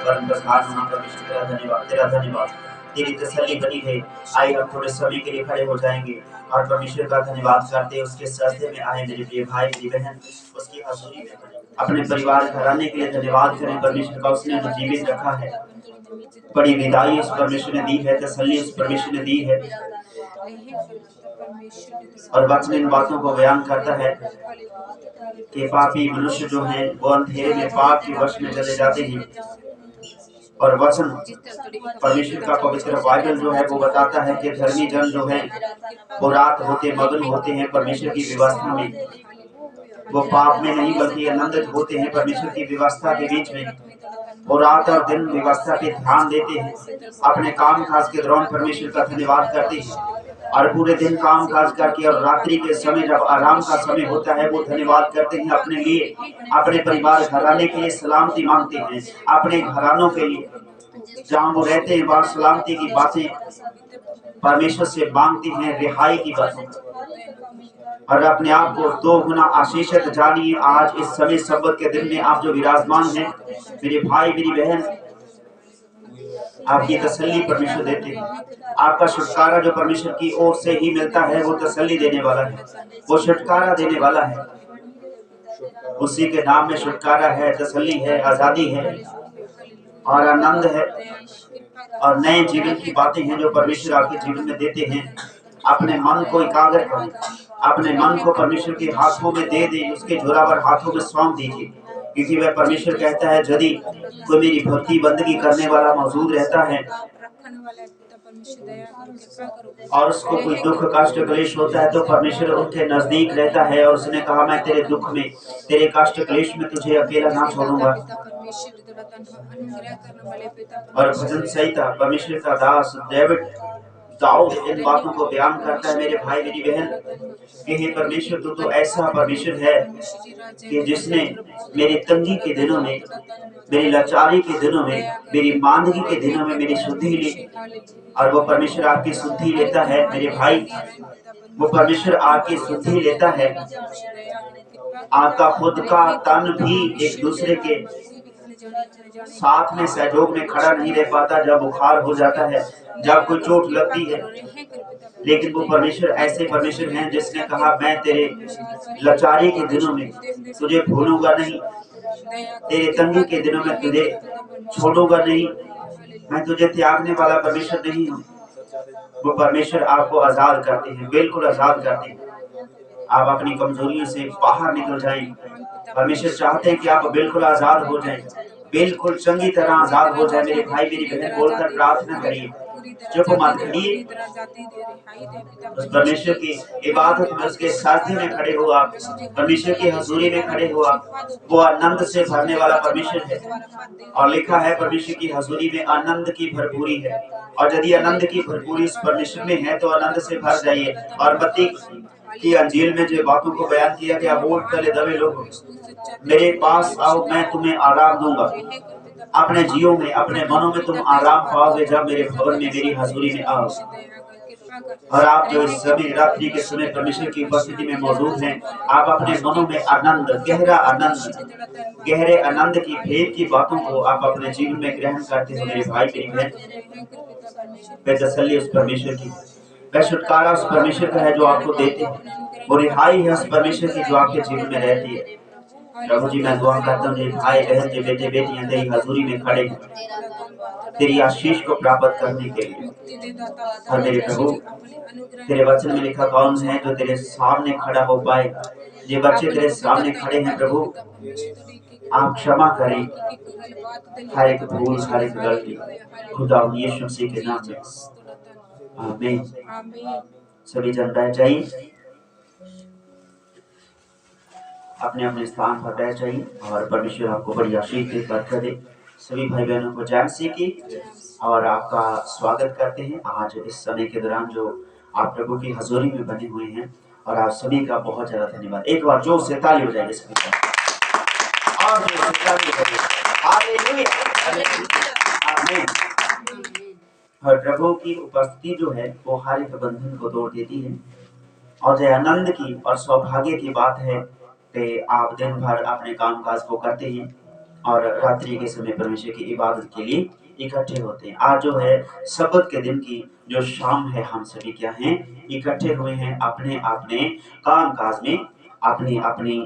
परम प्रधान महापरमेश्वर, तेरा धन्यवाद, तेरा धन्यवाद, तेरी तसल्ली बनी है। आइए हम थोड़े समय के लिए खड़े हो जाएंगे और परमेश्वर का धन्यवाद करते हैं। उसके सजदे में आए मेरे प्रिय भाई मेरी बहन, उसकी हजूरी में अपने परिवार घराने के लिए धन्यवाद करें परमेश्वर का। उसने हमें जीवित रखा है, बड़ी विदाई उस परमेश्वर ने दी है, तसल्ली उस परमेश्वर ने दी है। और वचन इन बातों को बयान करता है कि पापी मनुष्य जो हैं वो अंधेरे में पाप के वश में चले जाते हैं। और वचन परमेश्वर का पवित्र बाइबल जो है वो बताता है कि धर्मी जन जो है वो रात होते मगन होते हैं परमेश्वर की व्यवस्था में। वो पाप में नहीं बल्कि आनंदित होते हैं परमेश्वर की व्यवस्था के बीच में। वो रात और दिन व्यवस्था पे ध्यान देते हैं, अपने काम काज के दौरान परमेश्वर का धन्यवाद करते हैं। और पूरे दिन काम काज करके और रात्रि के समय जब आराम का समय होता है वो धन्यवाद करते हैं अपने लिए, अपने परिवार घराने के लिए सलामती मांगते हैं, अपने घरानों के लिए जहाँ वो रहते हैं वहाँ सलामती की बातें परमेश्वर से मांगते हैं, रिहाई की बातें। और अपने आप को दो गुना आशीषित जानिए आज इस समय सब्बत के दिन में आप जो विराजमान हैं मेरे भाई मेरी बहन। आपकी तसल्ली परमेश्वर देते हैं, आपका छुटकारा जो परमेश्वर की ओर से ही मिलता है वो तसल्ली देने वाला है, वो छुटकारा देने वाला है। उसी के नाम में छुटकारा है, तसल्ली है, आजादी है और आनंद है और नए जीवन की बातें हैं जो परमेश्वर आपके जीवन में देते हैं। अपने मन को एकाग्र करें, अपने मन को परमेश्वर के हाथों में दे दें, उसके जोरावर हाथों में सौंप दीजिए, क्योंकि वह परमेश्वर कहता है यदि कोई मेरी भक्ति बंदगी करने वाला मौजूद रहता है और उसको कोई दुख कष्ट क्लेश होता है तो परमेश्वर उनके नजदीक रहता है। और उसने कहा मैं तेरे दुख में तेरे कष्ट क्लेश में तुझे अकेला ना छोड़ूंगा। और भजन संहिता परमेश्वर का दास दाऊद इन बातों को बयान करता है मेरे भाई मेरी बहन कि हे परमेश्वर तू तो ऐसा परमेश्वर है कि जिसने मेरी तंगी के दिनों में, मेरी लाचारी के दिनों में, मेरी मांदगी के दिनों में मेरी शुद्धि ली। और वो परमेश्वर आपकी शुद्धि लेता है मेरे भाई। वो परमेश्वर आपकी शुद्धि लेता है। आपका खुद का तन भी एक दूसरे के साथ में सहयोग में खड़ा नहीं रह पाता जब बुखार हो जाता है, जब कोई चोट लगती है। लेकिन वो परमेश्वर ऐसे परमेश्वर हैं जिसने कहा मैं तेरे लाचारी के दिनों में तुझे भूलूंगा नहीं, तेरे तंगी के दिनों में तुझे छोड़ूंगा नहीं, मैं तुझे त्यागने वाला परमेश्वर नहीं हूँ। वो परमेश्वर आपको आजाद करते हैं, बिल्कुल आजाद करते हैं। आप अपनी कमजोरियों से बाहर निकल जाएं। परमेश्वर चाहते हैं कि आप बिल्कुल आजाद हो जाएं, बिल्कुल चंगी तरह आजाद हो जाए। मेरे भाई मेरी बहन बोलकर प्रार्थना करिए, चुप मत खड़िए। उस परमेश्वर की इबादत में उसके साथी में खड़े हो आप, परमेश्वर की हजूरी में खड़े हो आप। वो आनंद से भरने वाला परमेश्वर है और लिखा है परमेश्वर की हजूरी में आनंद की भरपूरी है। और यदि आनंद की भरपूरी इस परमेश्वर में है तो आनंद से भर जाइए। और मत्ती की अंजील में जो बातों को बयान किया गया, बोल तले दबे लोग मेरे पास आओ, मैं तुम्हें आराम दूंगा। अपने जीवों में, अपने मनों में तुम आराम पाओगे जब मेरे भवन में, मेरी हजूरी में आओ। और आप जो इस समय रात्रि के समय परमेश्वर की उपस्थिति में मौजूद हैं, आप अपने मनों में आनंद, गहरा आनंद, गहरे आनंद की भेद की बातों को आप अपने जीवन में ग्रहण करते हो। मेरे भाई मेरी बहन, वे तसल्ली उस परमेश्वर की, वह छुटकारा उस परमेश्वर का है जो आपको देते हैं, वो रिहाई है उस परमेश्वर की जो आपके जीवन में रहती है। प्रभु जी मैं दुआ करता हूँ मेरे भाई बहन जो बेटे बेटियां तेरी हजूरी में खड़े हैं, तेरी आशीष को प्राप्त करने के लिए। और मेरे प्रभु तेरे वचन में लिखा कौन है जो तेरे सामने खड़ा हो पाए। ये बच्चे तेरे सामने खड़े हैं प्रभु, आप क्षमा करें हर एक भूल, हर एक गलती, खुदा यीशु मसीह के नाम में, आमीन। सभी जन बैठ जाइए, अपने अपने स्थान पर बैठ जाइए और परमेश्वर आपको बड़ी आशीष दे, बरकत दे। सभी भाई बहनों को जय मसीह की और आपका स्वागत करते हैं आज इस समय के दौरान जो आप प्रभु की हजूरी में बने हुए हैं। और आप सभी का बहुत ज्यादा धन्यवाद। एक बार जोर से ताली बजाइए सभी और जोर से ताली बजाइए। हालेलुया, आमीन। और प्रभु की उपस्थिति जो है वो हर एक बंधन को तोड़ देती है और जो आनंद की और सौभाग्य की बात है कि आप दिन भर अपने काम काज को करते हैं और रात्रि के समय परमेश्वर की इबादत के लिए इकट्ठे होते हैं। आज जो है सब्त के दिन की जो शाम है, हम सभी क्या हैं, इकट्ठे हुए हैं अपने अपने काम काज में अपनी अपनी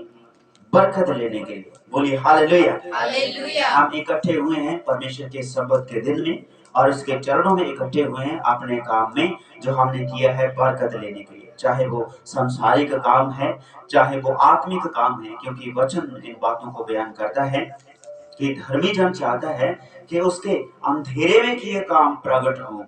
बरकत लेने के लिए। बोलिए हालेलुया, हालेलुया। हम इकट्ठे हुए हैं परमेश्वर के सब्त के दिन में और उसके चरणों में इकट्ठे हुए हैं अपने काम में जो हमने किया है बरकत लेने के लिए, चाहे वो संसारिक काम है चाहे वो आत्मिक काम है। क्योंकि वचन इन बातों को बयान करता है कि धर्मी जन चाहता है कि उसके अंधेरे में किए काम प्रकट हो।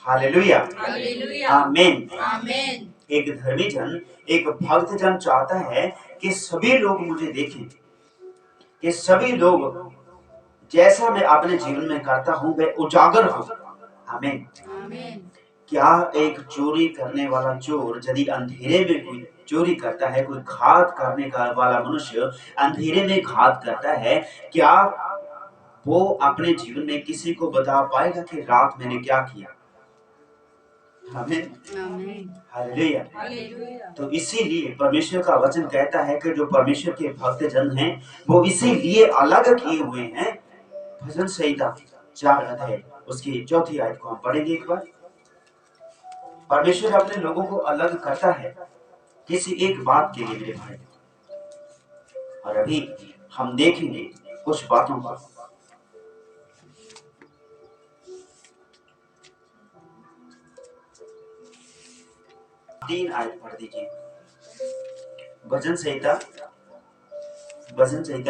हालेलुया, हालेलुया, आमीन, आमीन। एक धर्मी जन, एक भक्त जन चाहता है कि सभी लोग मुझे देखें, कि सभी लोग जैसा मैं अपने जीवन में करता हूं वे उजागर हो। आमीन, आमीन। क्या एक चोरी करने वाला चोर यदि अंधेरे में कोई चोरी करता है, कोई घात करने का वाला मनुष्य अंधेरे में घात करता है, क्या वो अपने जीवन में किसी को बता पाएगा कि रात मैंने क्या किया? आमीन, हालेलुया। तो इसीलिए परमेश्वर का वचन कहता है कि जो परमेश्वर के भक्त जन हैं वो इसीलिए अलग किए हुए हैं। भजन संहिता 4 अध्याय उसकी 4 आयत को हम पढ़ेंगे एक बार। परमेश्वर अपने लोगों को अलग करता है किसी एक बात के लिए मेरे भाई, और अभी हम देखेंगे कुछ बातों को। 3 आयत पढ़ दीजिए। भजन संहिता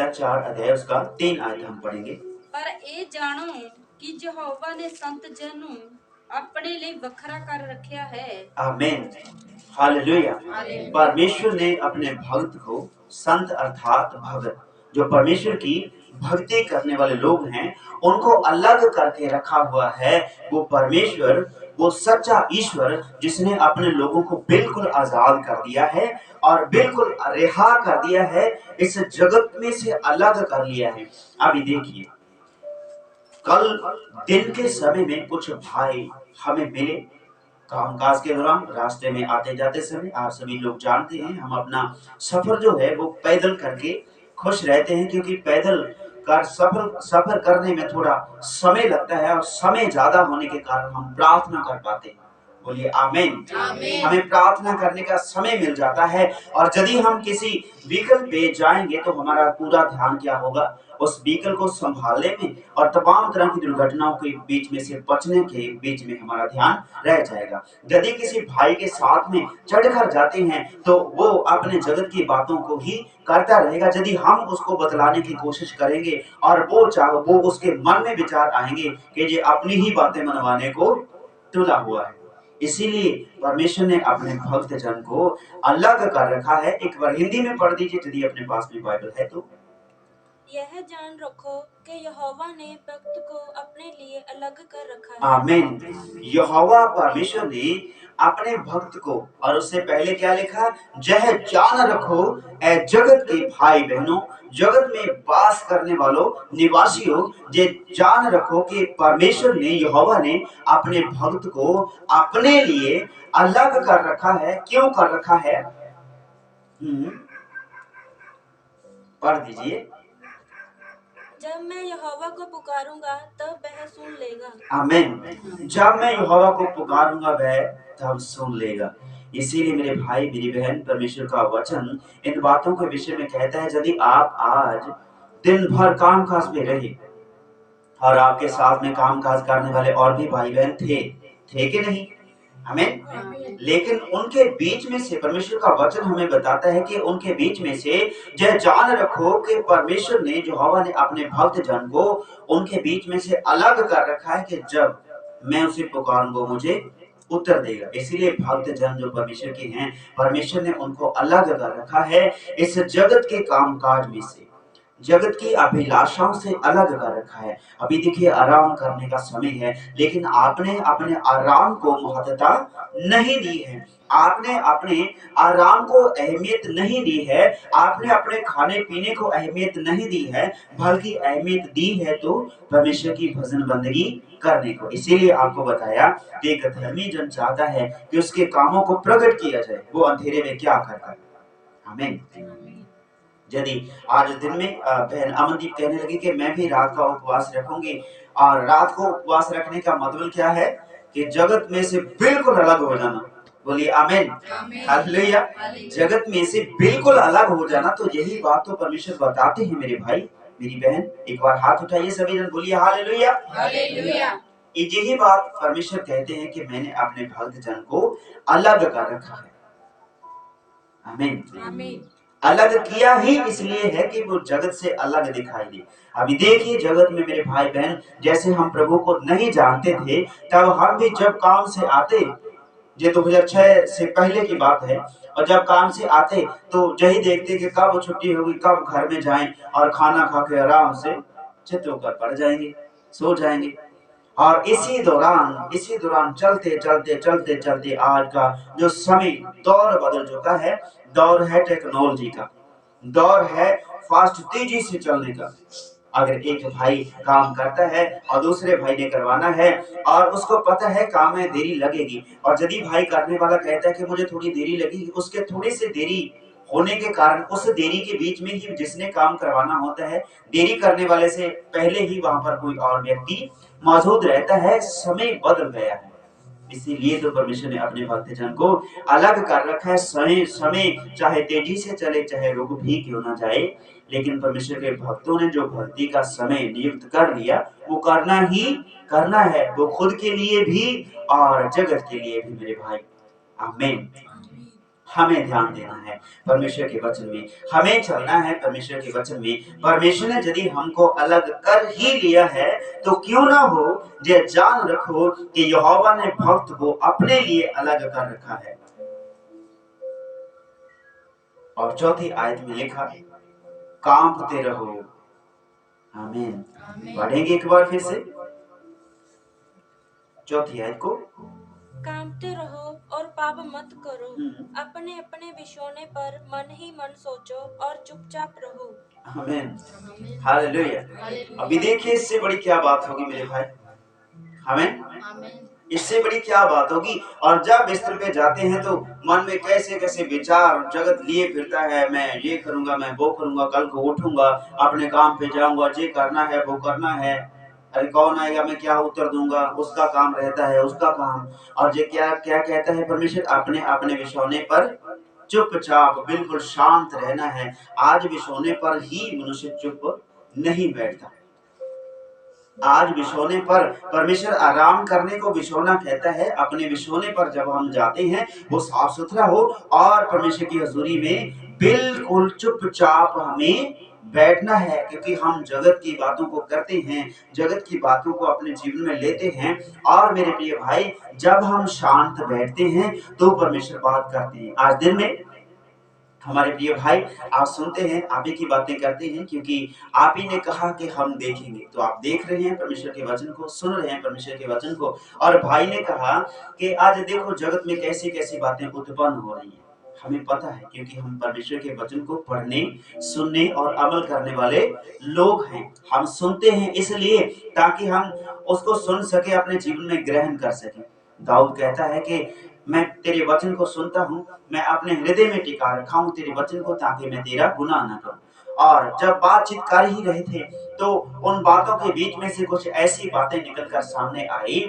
4 अध्याय उसका 3 आयत हम पढ़ेंगे। पर ए जानो कि यहोवा ने संत जनों अपने लिए बखरा कर रखा है। आमीन, हालेलुया। परमेश्वर ने अपने भक्त को, संत अर्थात भक्त, जो परमेश्वर की भक्ति करने वाले लोग हैं, उनको अलग करके रखा हुआ है। वो परमेश्वर, वो सच्चा ईश्वर जिसने अपने लोगों को बिल्कुल आजाद कर दिया है और बिल्कुल रिहा कर दिया है, इस जगत में से अलग कर लिया है। अभी देखिए, कल दिन के समय में कुछ भाई हमें मिले कामकाज के दौरान रास्ते में आते जाते समय आप सभी लोग जानते हैं हम अपना सफर जो है वो पैदल करके खुश रहते हैं, क्योंकि पैदल कर सफर करने में थोड़ा समय लगता है और समय ज्यादा होने के कारण हम प्रार्थना कर पाते हैं। बोलिए आमीन। आमीन। हमें प्रार्थना करने का समय मिल जाता है। और यदि हम किसी व्हीकल पे जाएंगे तो हमारा पूरा ध्यान क्या होगा, उस व्हीकल को संभालने में और तमाम तरह की दुर्घटनाओं के बीच में से बचने के बीच में हमारा ध्यान रह जाएगा। यदि किसी भाई के साथ में चढ़कर जाते हैं तो वो अपने जगत की बातों को ही करता रहेगा। यदि हम उसको बतलाने की कोशिश करेंगे और वो उसके मन में विचार आएंगे कि ये अपनी ही बातें मनवाने को तुला हुआ है। इसीलिए परमेश्वर ने अपने भक्त जन को अलग कर रखा है। एक बार हिंदी में पढ़ दीजिए यदि अपने पास में बाइबल है तो। यह जान रखो कि यहोवा ने भक्त को अपने लिए अलग कर रखा है। आमीन। यहोवा परमेश्वर ने अपने भक्त को, और उससे पहले क्या लिखा, यह जान रखो ए जगत के भाई बहनों, जगत में वास करने वालों, निवासियों, ये जान रखो कि परमेश्वर ने, यहोवा ने अपने भक्त को अपने लिए अलग कर रखा है। क्यों कर रखा है? पढ़ दीजिए। जब मैं यहोवा को पुकारूंगा तब वह सुन लेगा। आमीन। जब मैं यहोवा को पुकारूंगा वह तब सुन लेगा। इसीलिए मेरे भाई मेरी बहन, परमेश्वर का वचन इन बातों के विषय में कहता है, यदि आप आज दिन भर काम काज में रहे और आपके साथ में काम काज करने वाले और भी भाई बहन थे कि नहीं? आमीन। लेकिन उनके बीच में से परमेश्वर का वचन हमें बताता है कि उनके बीच में से यह जान रखो कि परमेश्वर ने, यहोवा ने अपने भक्त जन को उनके बीच में से अलग कर रखा है कि जब मैं उसे पुकारूंगा मुझे उत्तर देगा। इसीलिए भक्त जन जो परमेश्वर के हैं, परमेश्वर ने उनको अलग कर रखा है इस जगत के कामकाज में से, जगत की अभिलाषाओं से अलग कर रखा है। अभी देखिए आराम करने का समय है, लेकिन आपने अपने आराम को महत्वता नहीं दी है। आपने अपने आराम को अहमियत नहीं दी है। आपने अपने खाने पीने को अहमियत नहीं दी है, बल्कि अहमियत दी है तो परमेश्वर की भजन बंदगी करने को। इसीलिए आपको बताया कि एक धर्मी जन चाहता है कि उसके कामों को प्रकट किया जाए, वो अंधेरे में क्या करता है। आमीन। यदि आज दिन में बहन अमनदीप कहने लगी कि मैं भी रात का उपवास रखूंगी, और रात को उपवास रखने का मतलब क्या है कि जगत में से बिल्कुल अलग हो जाना। बोलिए आमीन। हालेलुया। जगत में से बिल्कुल अलग हो जाना, तो यही बात तो परमेश्वर बताते हैं मेरे भाई मेरी बहन। एक बार हाथ उठाइए सभी जन, बोलिए हालेलुया। हालेलुया। यही बात परमेश्वर कहते हैं कि मैंने अपने भक्त जन को अलग कर रखा है। आमीन। आमीन। अलग किया ही इसलिए है कि वो जगत से अलग दिखाई दे। अभी देखिए जगत में मेरे भाई बहन, जैसे हम प्रभु को नहीं जानते थे, तब हम भी जब काम से आते, ये 2006 से पहले की बात है, और जब काम से आते तो यही देखते कि कब छुट्टी होगी, कब घर में जाएं और खाना खा के आराम से चित होकर पड़ जाएंगे, सो जाएंगे। और इसी दौरान चलते चलते चलते चलते आज का जो समय दौर बदल चुका है। दौर है टेक्नोलॉजी का, दौर है फास्ट तेजी से चलने का। अगर एक भाई काम करता है और दूसरे भाई ने करवाना है और उसको पता है काम में देरी लगेगी, और यदि भाई करने वाला कहता है कि मुझे थोड़ी देरी लगेगी, उसके थोड़ी सी देरी होने के कारण उस देरी के बीच में ही जिसने काम करवाना होता है, देरी करने वाले से पहले ही वहां पर कोई और व्यक्ति मौजूद रहता है। समय बदल गया है। इसीलिए तो परमेश्वर ने अपने भक्त जन को अलग कर रखा है। समय चाहे तेजी से चले, चाहे रुक भी क्यों ना जाए, लेकिन परमेश्वर के भक्तों ने जो भक्ति का समय नियुक्त कर लिया, वो करना ही करना है, वो खुद के लिए भी और जगत के लिए भी मेरे भाई। आमीन। हमें ध्यान देना है परमेश्वर के वचन में, हमें चलना है परमेश्वर के वचन में। परमेश्वर ने यदि हमको अलग कर ही लिया है तो क्यों ना हो, ये जान रखो कि यहोवा ने भक्त को अपने लिए अलग कर रखा है। और चौथी आयत में लिखा, कांपते रहो। आमीन। पढ़ेंगे एक बार फिर से चौथी आयत को। कामते रहो और पाप मत करो, अपने अपने विषयों पर मन ही मन सोचो और चुपचाप रहो। आमीन। हालेलुया। अभी देखिए इससे बड़ी क्या बात होगी मेरे भाई। आमीन। इससे बड़ी क्या बात होगी। और जब बिस्तर पे जाते हैं तो मन में कैसे कैसे विचार जगत लिए फिरता है, मैं ये करूंगा, मैं वो करूंगा, कल को उठूंगा, अपने काम पे जाऊंगा, ये करना है, वो करना है। अरे कौन आएगा, मैं क्या उत्तर दूंगा, उसका काम रहता है, उसका काम। और ये क्या क्या कहता है परमेश्वर, अपने अपने बिछौने पर चुपचाप बिल्कुल शांत रहना है। आज बिछौने पर ही मनुष्य चुप नहीं बैठता। आज बिछौने पर परमेश्वर आराम करने को बिछौना कहता है। अपने बिछौने पर जब हम जाते हैं वो साफ सुथरा हो और परमेश्वर की हजूरी में बिल्कुल चुपचाप हमें बैठना है, क्योंकि हम जगत की बातों को करते हैं, जगत की बातों को अपने जीवन में लेते हैं। और मेरे प्रिय भाई, जब हम शांत बैठते हैं तो परमेश्वर बात करते हैं। आज दिन में हमारे प्रिय भाई, आप सुनते हैं, आप ही की बातें करते हैं, क्योंकि आप ही ने कहा कि हम देखेंगे। तो आप देख रहे हैं परमेश्वर के वचन को, सुन रहे हैं परमेश्वर के वचन को। और भाई ने कहा कि आज देखो जगत में कैसी कैसी बातें उत्पन्न हो रही हैं। हमें पता है, क्योंकि हम परमेश्वर के वचन को पढ़ने, सुनने और अमल करने वाले लोग हैं। हम सुनते हैं इसलिए ताकि हम उसको सुन सके, अपने जीवन में ग्रहण कर सके। दाऊद कहता है कि मैं तेरे वचन को सुनता हूँ, मैं अपने हृदय में टिका रखा हूँ तेरे वचन को, ताकि मैं तेरा गुनाह न करूं। और जब बातचीत कर ही रहे थे तो उन बातों के बीच में से कुछ ऐसी बातें निकलकर सामने आई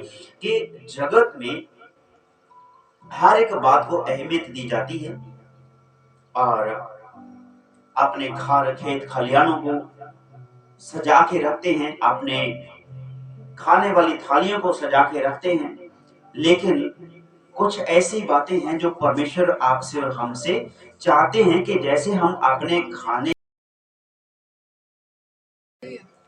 कि जगत में हर एक बात को अहमियत दी जाती है, और अपने घर खेत खलिहानों को सजा के रखते हैं, अपने खाने वाली थालियों को सजा के रखते हैं। लेकिन कुछ ऐसी बातें हैं जो परमेश्वर आपसे और हमसे चाहते हैं कि जैसे हम अपने खाने,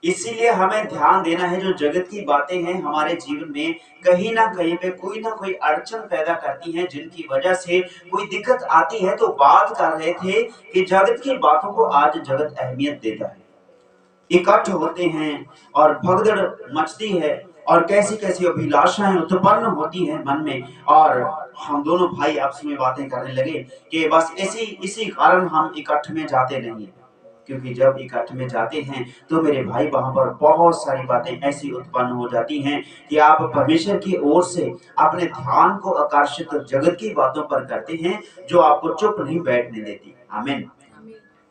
इसीलिए हमें ध्यान देना है। जो जगत की बातें हैं हमारे जीवन में कहीं ना कहीं पे कोई ना कोई अड़चन पैदा करती हैं, जिनकी वजह से कोई दिक्कत आती है। तो बात कर रहे थे कि जगत की बातों को आज जगत अहमियत देता है, इकट्ठ होते हैं और भगदड़ मचती है, और कैसी कैसी अभिलाषाएं उत्पन्न होती हैं मन में। और हम दोनों भाई आपस में बातें करने लगे कि बस इसी इसी कारण हम इकट्ठ में जाते नहीं हैं, क्योंकि जब इकट्ठ में जाते हैं तो मेरे भाई वहां पर बहुत सारी बातें ऐसी उत्पन्न हो जाती हैं कि आप परमेश्वर की ओर से अपने ध्यान को आकर्षित जगत की बातों पर करते हैं, जो आपको चुप नहीं बैठने देती। आमीन।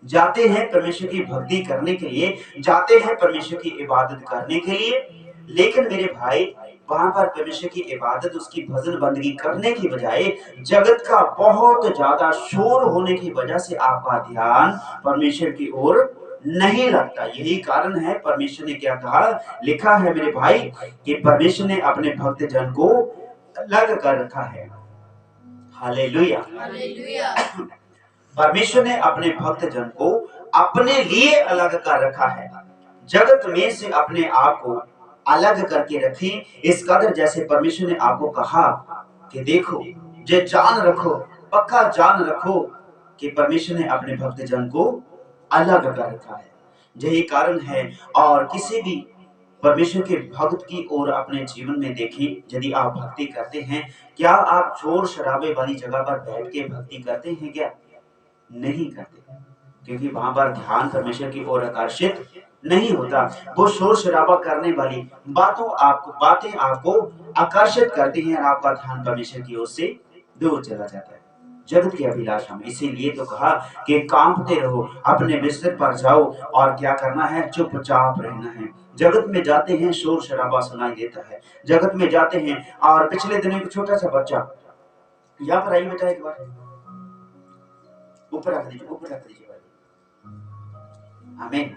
जाते हैं परमेश्वर की भक्ति करने के लिए, जाते हैं परमेश्वर की इबादत करने के लिए, लेकिन मेरे भाई वहां पर परमेश्वर की इबादत, उसकी भजन बंदगी करने की बजाय जगत का बहुत ज्यादा शोर होने की वजह से आपका ध्यान परमेश्वर की ओर नहीं लगता। यही कारण है परमेश्वर ने क्या कहा, लिखा है मेरे भाई कि परमेश्वर ने अपने भक्त जन को अलग कर रखा है। Hallelujah, hallelujah. परमेश्वर ने अपने भक्त जन को अपने लिए अलग कर रखा है। जगत में से अपने आप को अलग करके रखें, इस कदर जैसे परमेश्वर ने आपको कहा कि देखो, ये जान रखो, पक्का जान रखो कि परमेश्वर ने अपने भक्त जन को अलग कर रखा है। यही कारण है। और किसी भी परमेश्वर के भक्त की ओर अपने जीवन में देखिए, यदि आप भक्ति करते हैं, क्या आप शोर शराबे वाली जगह पर बैठ के भक्ति करते हैं? क्या नहीं करते, क्योंकि वहां पर ध्यान परमेश्वर की ओर आकर्षित नहीं होता। वो शोर शराबा करने वाली बातें आपको आकर्षित करती हैं और आपका ध्यान परमेश्वर की ओर से दूर चला जाता है, जगत की अभिलाषा में। इसीलिए तो कहा कि कांपते रहो, अपने बिस्तर पर जाओ, और क्या करना है, चुपचाप रहना है। जगत में जाते हैं, शोर शराबा सुनाई देता है, जगत में जाते हैं। और पिछले दिनों एक छोटा सा बच्चा, यहाँ पर आइए बेटा, एक बार ऊपर रख दीजिए, ऊपर रख दीजिए भाई। आमीन।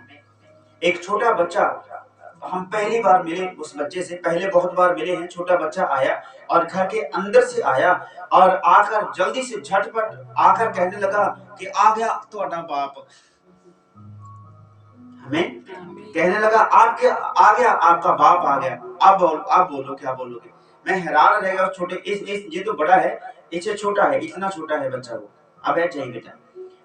एक छोटा बच्चा, हम पहली बार मिले उस बच्चे से, पहले बहुत बार मिले हैं। छोटा बच्चा आया और घर के अंदर से आया और आकर जल्दी से झटपट आकर कहने लगा कि आ गया तुम्हारा बाप। हमें कहने लगा आपके आ गया, आपका बाप आ गया। अब बोलो क्या बोलोगे। मैं हैरान रह गया। छोटे इस ये तो बड़ा है, इससे छोटा है, इतना छोटा है बच्चा वो। अब बैठ जाइए बेटा।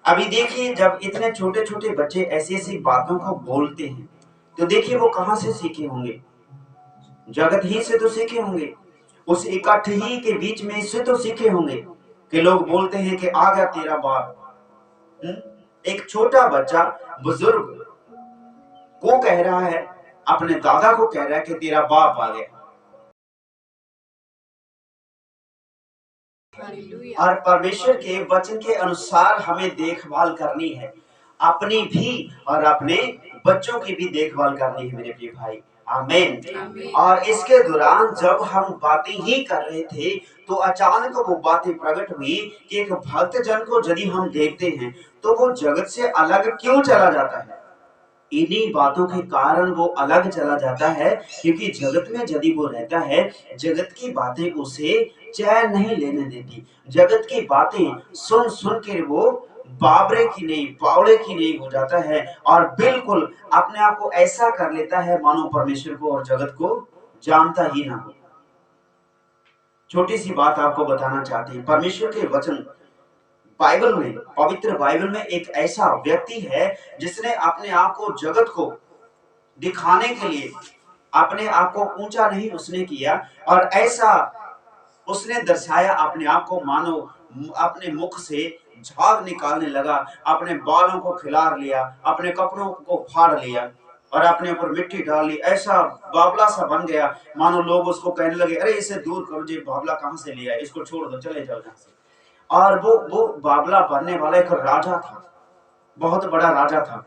अभी देखिए, जब इतने छोटे छोटे बच्चे ऐसी ऐसी बातों को बोलते हैं तो देखिए वो कहां से सीखे होंगे, जगत ही से तो सीखे होंगे, उस इकट्ठ ही के बीच में इससे तो सीखे होंगे कि लोग बोलते हैं कि आ गया तेरा बाप। एक छोटा बच्चा बुजुर्ग को कह रहा है, अपने दादा को कह रहा है कि तेरा बाप आ गया। और परमेश्वर के वचन के अनुसार हमें देखभाल करनी है, अपनी भी और अपने बच्चों की भी देखभाल करनी है मेरे प्रिय भाई। आमीन। और इसके दौरान जब हम बातें ही कर रहे थे तो अचानक वो बातें प्रकट हुई कि एक भक्त जन को यदि हम देखते हैं तो वो जगत से अलग क्यों चला जाता है। इन्हीं बातों के कारण वो अलग चला जाता है, क्योंकि जगत में यदि वो रहता है, जगत की बातें उसे चैन नहीं लेने देती। जगत की बातें सुन सुन के वो बावरे की नहीं, बावड़े की नहीं हो जाता है और बिल्कुल अपने आप को ऐसा कर लेता है मानो परमेश्वर को और जगत को जानता ही ना हो। छोटी सी बात आपको बताना चाहते हैं, परमेश्वर के वचन बाइबल में, पवित्र बाइबल में एक ऐसा व्यक्ति है जिसने अपने आप को जगत को दिखाने के लिए अपने आप को ऊंचा नहीं उसने किया और ऐसा उसने दर्शाया अपने आप को मानो अपने मुख से झाग निकालने लगा, अपने बालों को खिलार लिया, अपने कपड़ों को फाड़ लिया और अपने ऊपर मिट्टी डाल ली। ऐसा बावला सा बन गया मानो लोग उसको कहने लगे, अरे इसे दूर करो जी, बावला कहां से लिया, इसको छोड़ दो, चले जाओ यहाँ से। और वो बाबला बनने वाला एक राजा था, बहुत बड़ा राजा था,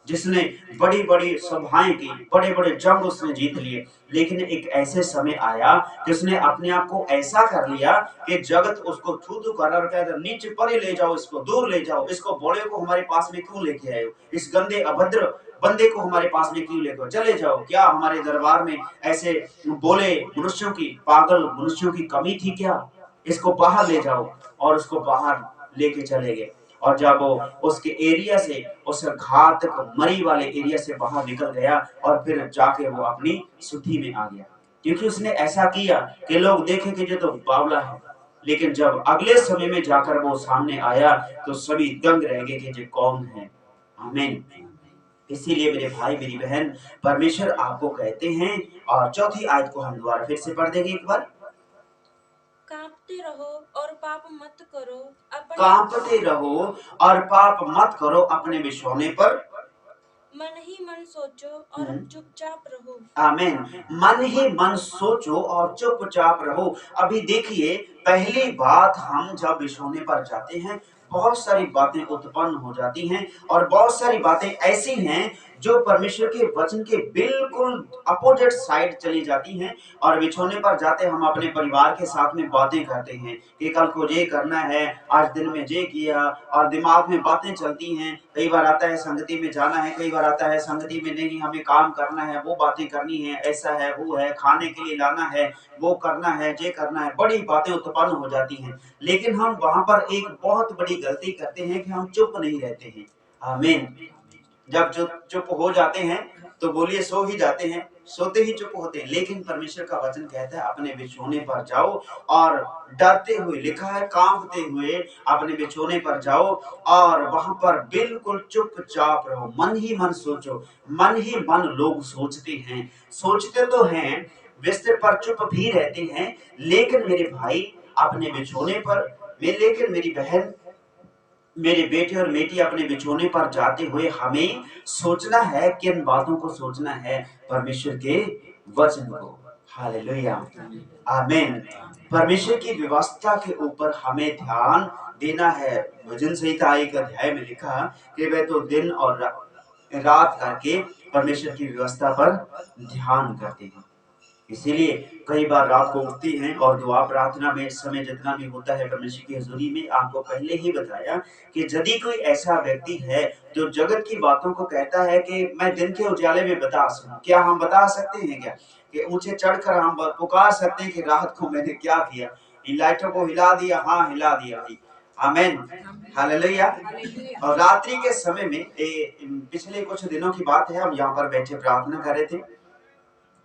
जिसने बड़ी बड़ी सभाएं की, बड़े बड़े जंग उसने जीत लिए। लेकिन एक ऐसे समय आया कि उसने अपने आप को ऐसा कर लिया कि जगत उसको थू थू कर और कहता, नीचे परे ले जाओ, इसको दूर ले जाओ, इसको बोले को हमारे पास में क्यों लेके आए हो, इस गंदे अभद्र बंदे को हमारे पास में क्यों लेकर चले जाओ, क्या हमारे दरबार में ऐसे बोले मनुष्यों की, पागल मनुष्यों की कमी थी क्या, इसको बाहर ले जाओ। और उसको बाहर लेके चले गए और जब वो उसके एरिया से, उस घातक मरी वाले एरिया से बाहर निकल गया और फिर जाके वो अपनी सुधि में आ गया, क्योंकि उसने ऐसा किया कि लोग देखे कि ये तो बावला है। लेकिन जब अगले समय में जाकर वो सामने आया तो सभी दंग रह गए कि ये कौन है। आमीन। इसीलिए मेरे भाई मेरी बहन, परमेश्वर आपको कहते हैं, और चौथी आयत को हम दोबारा फिर से पढ़ देंगे एक बार। कांपते रहो और पाप मत करो, कांपते रहो और पाप मत करो अपने बिछौने पर, मन ही मन सोचो और चुपचाप रहो। आमीन। मन ही मन सोचो और चुपचाप रहो। अभी देखिए, पहली बात, हम जब बिछोने पर जाते हैं बहुत सारी बातें उत्पन्न हो जाती हैं और बहुत सारी बातें ऐसी हैं जो परमेश्वर के वचन के बिल्कुल अपोजिट साइड चली जाती हैं। और बिछोने पर जाते हम अपने परिवार के साथ में बातें करते हैं कि कल को ये करना है, आज दिन में ये किया, और दिमाग में बातें चलती हैं। कई बार आता है संगति में जाना है, कई बार आता है संगति में नहीं, हमें काम करना है, वो बातें करनी है, ऐसा है, वो है, खाने के लिए लाना है, वो करना है, ये करना है, बड़ी बातें उत्पन्न हो जाती हैं। लेकिन हम वहां पर एक बहुत बड़ी गलती करते हैं कि हम चुप नहीं रहते हैं। आमीन। जब चुप हो जाते हैं तो बोलिए सो ही जाते हैं, सोते ही चुप होते हैं। लेकिन परमेश्वर का वचन कहता है अपने बिछोने पर जाओ और डरते हुए, लिखा है कांपते हुए अपने बिछोने पर जाओ और वहां पर बिल्कुल चुपचाप रहो, मन ही मन सोचो। मन ही मन लोग सोचते हैं, सोचते तो हैं, बिस्तर पर चुप भी रहते हैं, लेकिन मेरे भाई अपने बिछोने पर, लेकिन मेरी बहन, मेरे बेटे और बेटी अपने बिछोने पर जाते हुए हमें सोचना है, किन बातों को सोचना है, परमेश्वर के वचन को। हालेलुया, आमीन। परमेश्वर की व्यवस्था के ऊपर हमें ध्यान देना है। भजन संहिता एक अध्याय में लिखा कि वे तो दिन और रात करके परमेश्वर की व्यवस्था पर ध्यान करते हैं। इसीलिए कई बार रात को उठती हैं और दुआ प्रार्थना में समय जितना भी होता है परमेश्वर की हजूरी में, आपको पहले ही बताया कि यदि कोई ऐसा व्यक्ति है जो जगत की बातों को कहता है कि मैं दिन के उजाले में बता सकूं, क्या हम बता सकते हैं क्या कि ऊंचे चढ़कर हम पुकार सकते हैं कि रात को मैंने क्या किया, इन लाइटों को हिला दिया, हाँ हिला दिया भाई, आमीन, हालेलुया। और रात्रि के समय में पिछले कुछ दिनों की बात है, हम यहाँ पर बैठे प्रार्थना कर रहे थे,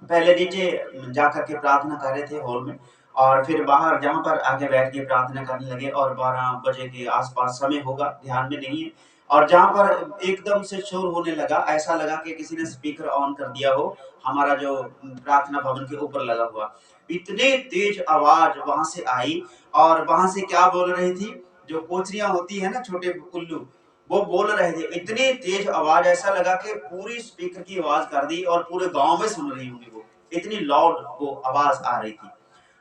पहले नीचे जाकर के प्रार्थना कर रहे थे हॉल में, और फिर बाहर जहां पर आके बैठ के प्रार्थना करने लगे और 12 बजे के आसपास समय होगा, ध्यान में नहीं है। और जहां पर एकदम से शोर होने लगा, ऐसा लगा कि किसी ने स्पीकर ऑन कर दिया हो, हमारा जो प्रार्थना भवन के ऊपर लगा हुआ, इतनी तेज आवाज वहां से आई। और वहां से क्या बोल रही थी, जो कोचरियां होती है ना, छोटे उल्लू, वो बोल रहे थे, इतनी तेज आवाज, ऐसा लगा कि पूरी स्पीकर की आवाज कर दी और पूरे गांव में सुन रही होंगी, वो इतनी लाउड वो आवाज आ रही थी।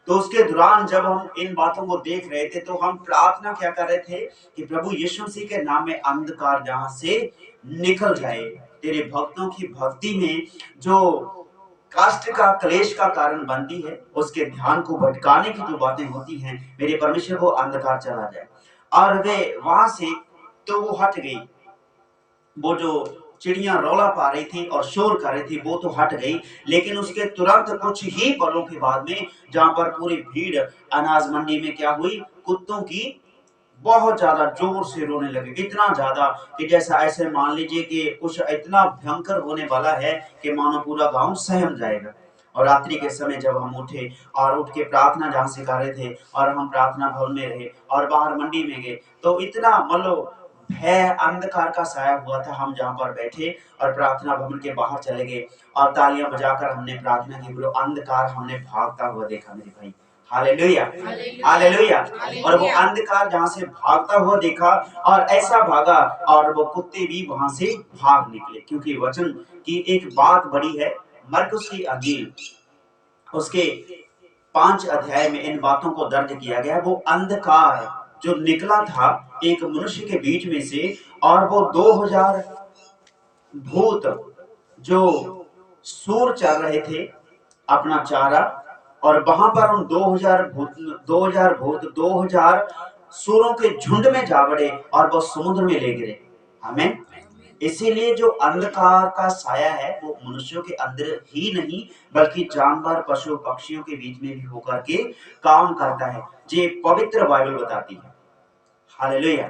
तो उसके दौरान जब हम इन बातों को देख रहे थे तो हम प्रार्थना क्या कर रहे थे कि प्रभु यीशु मसीह के नाम में अंधकार जहां से निकल जाए। तेरे भक्तों की भक्ति में जो कष्ट का क्लेश का कारण बनती है, उसके ध्यान को भटकाने की जो बातें होती हैं, मेरे परमेश्वर को अंधकार चला जाए। और वे वहां से तो वो हट गई, वो जो चिड़ियां रौला पा रही थी और शोर कर रही थी वो तो हट गई, लेकिन उसके तुरंत कुछ ही पलों के बाद में जहां पर पूरी भीड़ अनाज मंडी में क्या हुई, कुत्तों की बहुत ज्यादा जोर से रोने लगे, इतना ज्यादा कि जैसा ऐसे मान लीजिए कि कुछ इतना भयंकर होने वाला है कि मानो पूरा गांव सहम जाएगा। और रात्रि के समय जब हम उठे और उठ के प्रार्थना जहां से कर रहे थे और हम प्रार्थना भवन में रहे और बाहर मंडी में गए, तो इतना मतलब भय अंधकार का साया हुआ था। हम जहां पर बैठे और प्रार्थना भवन के बाहर चले गए और तालियां बजाकर हमने प्रार्थना की, बोलो अंधकार हमने भागता हुआ देखा मेरे भाई। Hallelujah, hallelujah. और वो अंधकार जहां से भागता हुआ देखा और ऐसा भागा और वो कुत्ते भी वहां से भाग निकले, क्योंकि वचन की एक बात बड़ी है। मरकुस की अंजील उसके 5 अध्याय में इन बातों को दर्ज किया गया। वो अंधकार जो निकला था एक मनुष्य के बीच में से, और वो 2000 भूत जो सूर चल रहे थे अपना चारा, और वहां पर उन 2000 सूरों के झुंड में जा बढ़े और वो समुद्र में ले गिरे। हमें इसीलिए जो अंधकार का साया है वो मनुष्यों के अंदर ही नहीं बल्कि जानवर पशु पक्षियों के बीच में भी होकर के काम करता है, ये पवित्र बाइबल बताती है। हालेलुया।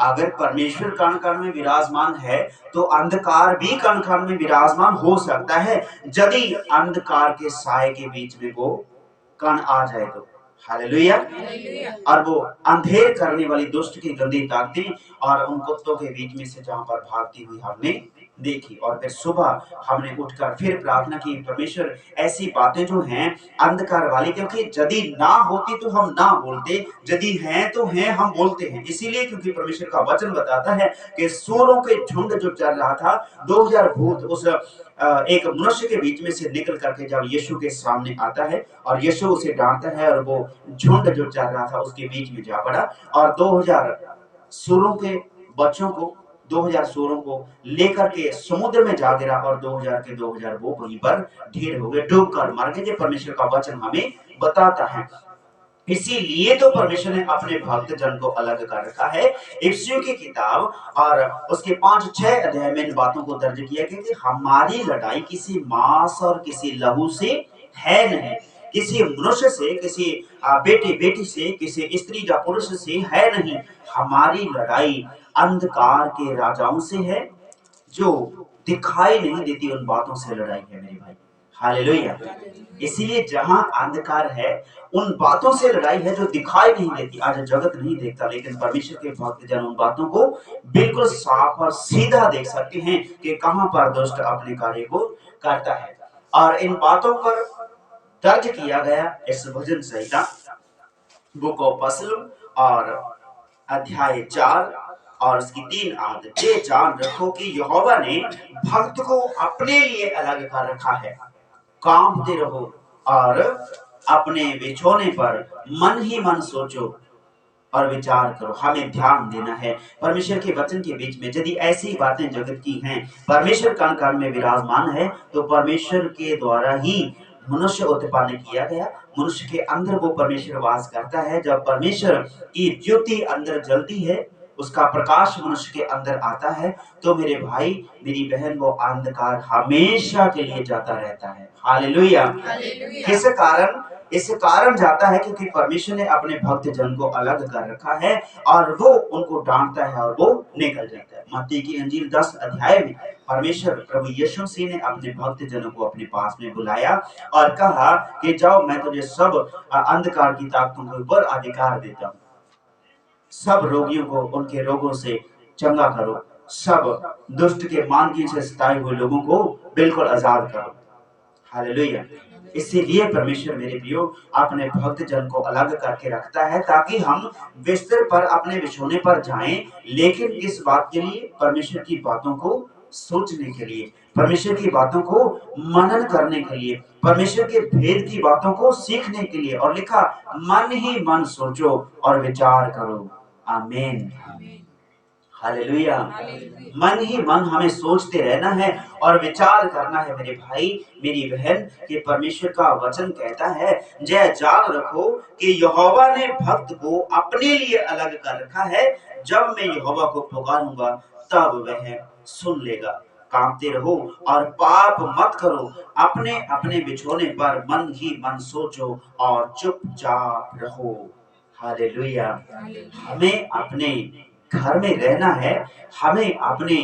अगर परमेश्वर कण कण में विराजमान है तो अंधकार भी कण कण में विराजमान हो सकता है, यदि अंधकार के साए के बीच में वो कण आ जाए तो। हालेलुया। और वो अंधेर करने वाली दुष्ट की गंदी ताकतें और उन कुत्तों के बीच में से जहां पर भागती हुई हमने देखी, और फिर सुबह हमने उठकर फिर प्रार्थना की, परमेश्वर ऐसी बातें जो हैं अंधकार वाली, क्योंकि यदि ना होती तो हम ना बोलते, यदि हैं तो हैं हम बोलते हैं, इसीलिए क्योंकि परमेश्वर का वचन बताता है कि सूरों के झुंड जो चल रहा था, 2000 भूत उस एक मनुष्य के बीच में से निकल करके जब यीशु के सामने आता है और यीशु उसे डांटता है और वो झुंड जो चल रहा था उसके बीच में जा पड़ा और 2000 सूरों के बच्चों को 2000 सूरों को लेकर के समुद्र में जा गिरा और 2000 के 2000 वो वहीं पर ढेर हो गए, डूब कर मर गए। परमेश्वर का वचन हमें बताता है। इसीलिए तो परमेश्वर ने अपने भक्त जन को अलग कर रखा है। इफिसियों की किताब और उसके 5-6 अध्याय में इन बातों को दर्ज किया गया कि हमारी लड़ाई किसी मांस और किसी लहू से है नहीं, किसी मनुष्य से, किसी बेटे बेटी से, किसी स्त्री या पुरुष से है नहीं। हमारी लड़ाई अंधकार के राजाओं से है जो दिखाई नहीं देती, उन बातों से लड़ाई है मेरे भाई। हालेलुया। इसीलिए जहां अंधकार है उन बातों से लड़ाई है जो दिखाई नहीं देती। आज जगत नहीं देखता, लेकिन परमेश्वर के भक्त जन उन बातों को बिल्कुल साफ और सीधा देख सकते हैं कि कहां पर दुष्ट अपने कार्य को करता है। और इन बातों पर दर्ज किया गया इस भजन संहिता बुक ऑफ पसलम और अध्याय 4 और उसकी 3 आयत। ये जान रखो कि यहोवा ने भक्त को अपने लिए अलग कर रखा है। कांपते रहो और अपने बिछौने पर मन ही मन सोचो और विचार करो। हमें ध्यान देना है परमेश्वर के वचन के बीच में। यदि ऐसी बातें जगत की हैं, परमेश्वर कण कण में विराजमान है, तो परमेश्वर के द्वारा ही मनुष्य उत्पन्न किया गया। मनुष्य के अंदर वो परमेश्वर वास करता है। जब परमेश्वर की ज्योति अंदर जलती है, उसका प्रकाश मनुष्य के अंदर आता है, तो मेरे भाई मेरी बहन वो अंधकार हमेशा के लिए जाता रहता है। हालेलुया। किस कारण? इस कारण जाता है क्योंकि परमेश्वर ने अपने भक्त जन को अलग कर रखा है और वो उनको डांटता है और वो निकल जाता है। मत्ती की अंजील 10 अध्याय में परमेश्वर प्रभु यीशु मसीह ने अपने भक्त जनों को अपने पास में बुलाया और कहा कि जाओ, मैं तुझे सब अंधकार की ताकतों के ऊपर अधिकार देता हूँ। सब रोगियों को उनके रोगों से चंगा करो, सब दुष्ट के मानकी से सताए हुए लोगों को बिल्कुल आजाद करो। हालेलुया। इसीलिए परमेश्वर मेरे प्रियो अपने भक्त जन को अलग करके रखता है ताकि हम बिस्तर पर अपने बिछौने पर जाएं, लेकिन इस बात के लिए परमेश्वर की बातों को सोचने के लिए, परमेश्वर की बातों को मनन करने के लिए, परमेश्वर के भेद की बातों को सीखने के लिए। और लिखा, मन ही मन सोचो और विचार करो। आमीन, हालेलुया। मन ही मन हमें सोचते रहना है और विचार करना है मेरे भाई मेरी बहन, कि परमेश्वर का वचन कहता है, जय जान रखो कि यहोवा ने भक्त को अपने लिए अलग कर रखा है। जब मैं यहोवा को पुकारूंगा तब वह सुन लेगा। कांपते रहो और पाप मत करो, अपने अपने बिछोने पर मन ही मन सोचो और चुपचाप रहो। हालेलुया। हमें अपने घर में रहना है, हमें अपने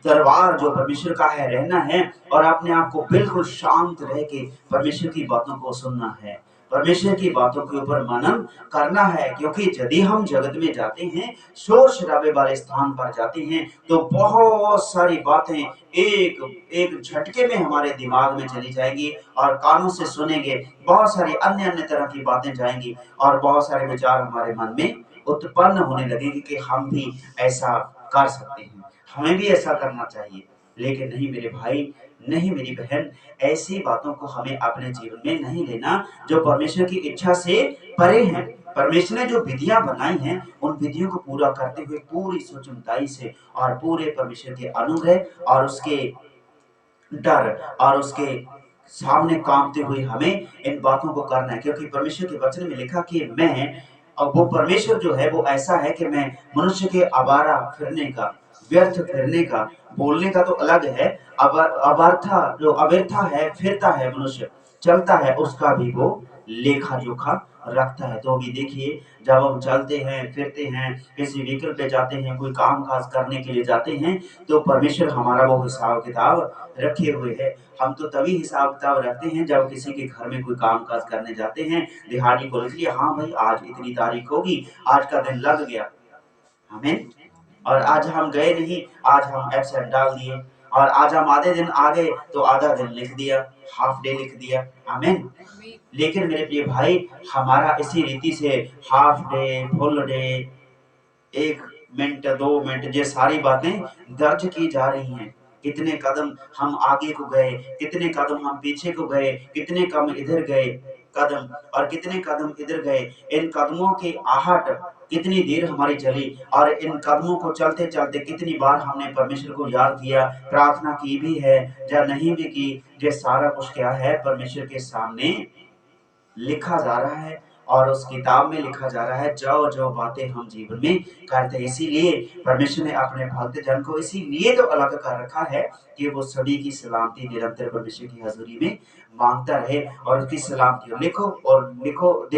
दरबार जो परमेश्वर का है रहना है, और अपने आप को बिल्कुल शांत रह के परमेश्वर की बातों को सुनना है, परमेश्वर की बातों के ऊपर मनन करना है। क्योंकि यदि हम जगत में जाते हैं, शोर शराबे वाले स्थान पर जाते हैं, तो बहुत सारी बातें एक एक झटके में हमारे दिमाग में चली जाएंगी और कानों से सुनेंगे, बहुत सारी अन्य अन्य तरह की बातें जाएंगी और बहुत सारे विचार हमारे मन में उत्पन्न होने लगेगी कि हम भी ऐसा कर सकते हैं, हमें भी ऐसा करना चाहिए। लेकिन नहीं मेरे भाई, नहीं मेरी बहन, ऐसी बातों को हमें अपने जीवन में नहीं लेना जो परमेश्वर की इच्छा से परे हैं। परमेश्वर ने जो विधियां बनाई हैं, उन विधियों को पूरा करते हुए पूरी सूक्ष्मताई से और पूरे परमेश्वर के अनुग्रह और उसके डर और उसके सामने कांपते हुए हमें इन बातों को करना है। क्योंकि परमेश्वर के वचन में लिखा कि मैं, और वो परमेश्वर जो है वो ऐसा है कि मैं मनुष्य के आवारा फिरने का, व्यर्थ फिरने का, बोलने का तो अलग है, अवार्था जो अव्यर्था है, फिरता है मनुष्य, चलता है, उसका भी वो लेखा जोखा रखता है। तो अभी देखिए, जब हम चलते हैं, फिरते हैं, किसी व्हीकल पे जाते हैं, कोई काम काज करने के लिए जाते हैं, तो परमेश्वर हमारा वो हिसाब किताब रखे हुए है। हम तो तभी हिसाब किताब रखते हैं जब किसी के घर में कोई काम काज करने जाते हैं, दिहाड़ी को लिख लिया, हाँ भाई आज इतनी तारीख होगी, आज का दिन लग गया, हमें, और आज हम गए नहीं, आज हम एब्सेंट डाल दिए, और आज हम आधे दिन आ गए तो आधा दिन लिख दिया, हाफ डे लिख दिया। आमीन। लेकिन मेरे प्रिय भाई, हमारा इसी रीति से half day, full day, 1 minute 2 minute, ये सारी बातें दर्ज की जा रही हैं। कितने कदम हम आगे को गए, कितने कदम हम पीछे को गए, कितने कम इधर गए कदम, और कितने कदम इधर गए, इन कदमों की आहट कितनी देर हमारी चली, और इन कदमों को चलते चलते कितनी बार हमने परमेश्वर को याद किया, प्रार्थना की भी है या नहीं भी की। ये सारा कुछ क्या है, परमेश्वर के सामने लिखा जा रहा है और उस किताब में लिखा जा रहा है, जो जो बातें हम जीवन में करते हैं। इसीलिए परमेश्वर ने अपने भक्त जन को इसीलिए तो अलग कर रखा है कि वो सभी की सलामती निरंतर परमेश्वर की हजूरी में मांगता रहे और उसकी सलामती लिखो। और लिखो,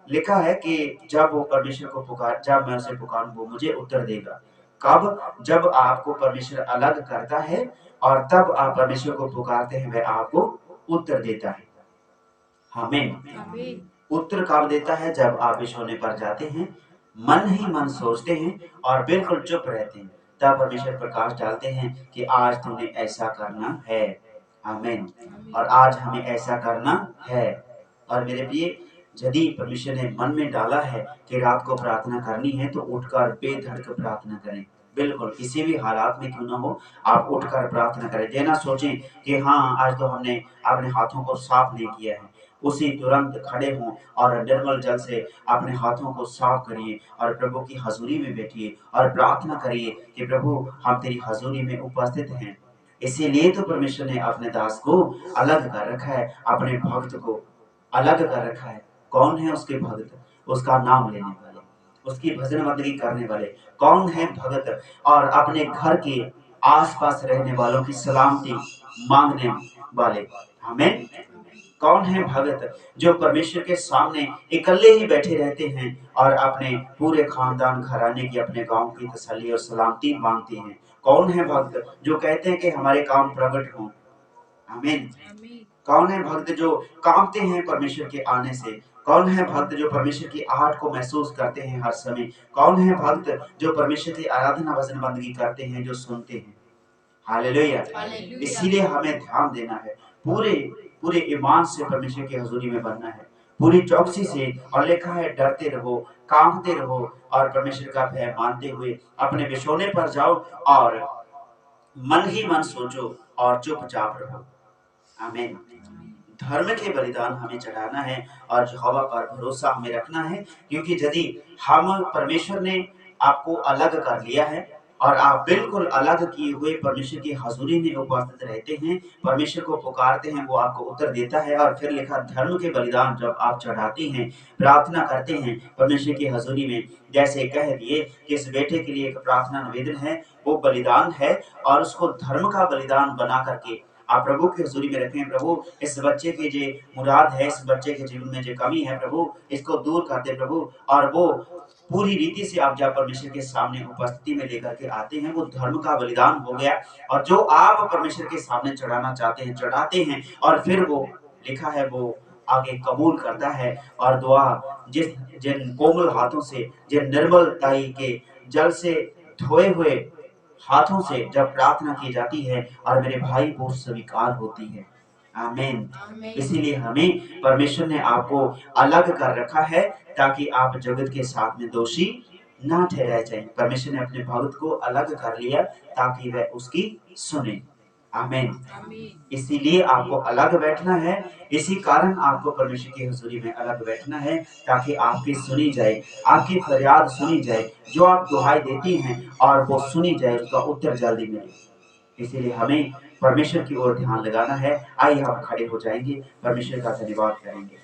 लिखा है कि जब वो परमेश्वर को पुकार, जब मैं उसे पुकारूं वो मुझे उत्तर देगा। कब? जब आपको परमेश्वर अलग करता है और तब आप परमेश्वर को पुकारते हैं, वह आपको उत्तर देता है। आमीन। उत्तर कब देता है? जब आप बिछोने पर जाते हैं, मन ही मन सोचते हैं और बिल्कुल चुप रहते हैं, तब परमेश्वर प्रकाश डालते हैं कि आज तुम्हें ऐसा करना है। आमीन। और आज हमें ऐसा करना है। और मेरे प्रिय, यदि परमेश्वर ने मन में डाला है कि रात को प्रार्थना करनी है, तो उठकर बेधड़क प्रार्थना करें। बिल्कुल किसी भी हालात में क्यों ना हो, आप उठकर प्रार्थना करें। ये ना सोचें कि हाँ आज तो हमने अपने हाथों को साफ नहीं किया है, उसी तुरंत खड़े हों और निर्मल जल से अपने हाथों को साफ करिए और प्रभु की हजूरी में बैठिए और प्रार्थना करिए कि प्रभु हम तेरी हजूरी में उपस्थित हैं। इसीलिए तो परमेश्वर ने अपने दास को अलग कर रखा है, अपने भक्त को अलग कर रखा है। कौन है उसके भक्त? उसका नाम लेने वाले, उसकी भजन बंदगी करने वाले। कौन है भक्त? और अपने घर के आसपास रहने वालों की सलामती मांगने वाले। हमें कौन है भगत? जो परमेश्वर के सामने इकल्ले ही बैठे रहते हैं और अपने पूरे खानदान घराने की, अपने गांव की तसल्ली और सलामती मांगते हैं। कौन है भक्त? जो कहते हैं कि हमारे काम प्रकट हों। आमीन। कौन है भक्त जो कांपते हैं परमेश्वर के आने से? कौन है भक्त जो परमेश्वर की आहट को महसूस करते हैं हर समय? कौन है भक्त जो परमेश्वर की आराधना भजन बंदगी करते हैं, जो सुनते हैं? हालेलुया। इसीलिए हमें ध्यान देना है, पूरे पूरे ईमान से परमेश्वर की हजूरी में बनना है, पूरी चौकसी से। और लिखा है, डरते रहो, कांपते रहो और परमेश्वर का भय मानते हुए अपने बिछोने पर जाओ और मन ही मन सोचो और चुपचाप रहो। आमीन। धर्म के बलिदान हमें चढ़ाना है और यहोवा पर भरोसा हमें रखना है, क्योंकि यदि हम परमेश्वर ने आपको अलग कर लिया है और आप बिल्कुल अलग किए हुए परमेश्वर की हजूरी में उपस्थित रहते हैं, परमेश्वर को पुकारते हैं, वो आपको उत्तर देता है। और फिर लिखा, धर्म के बलिदान जब आप चढ़ाते हैं, प्रार्थना करते हैं परमेश्वर की हजूरी में, जैसे कह दिए कि इस बेटे के लिए एक प्रार्थना निवेदन है, वो बलिदान है और उसको धर्म का बलिदान बना करके आप प्रभु की हजूरी में रखें। प्रभु, इस बच्चे की जो मुराद है, इस बच्चे के जीवन में जो कमी है प्रभु, इसको दूर कर दे प्रभु। और वो पूरी रीति से आप जब परमेश्वर के सामने उपस्थिति में लेकर के आते हैं, वो धर्म का बलिदान हो गया और जो आप परमेश्वर के सामने चढ़ाना चाहते हैं चढ़ाते हैं, और फिर वो लिखा है वो आगे कबूल करता है। और दुआ जिस जिन कोमल हाथों से, जिन निर्मलताई के जल से धोए हुए हाथों से जब प्रार्थना की जाती है और मेरे भाई वो स्वीकार होती है। आमीन। इसीलिए हमें परमेश्वर ने आपको अलग कर रखा है ताकि आप जगत के साथ में दोषी ना ठहराए जाए। परमेश्वर ने अपने भक्त को अलग कर लिया ताकि वह उसकी सुने। आमीन। इसीलिए आपको अलग बैठना है, इसी कारण आपको परमेश्वर की हजूरी में अलग बैठना है ताकि आपकी सुनी जाए, आपकी फरियाद सुनी जाए, जो आप दुहाई देती हैं और वो सुनी जाए, उसका उत्तर जल्दी मिले। इसीलिए हमें परमेश्वर की ओर ध्यान लगाना है। आइए हम खड़े हो जाएंगे, परमेश्वर का धन्यवाद करेंगे।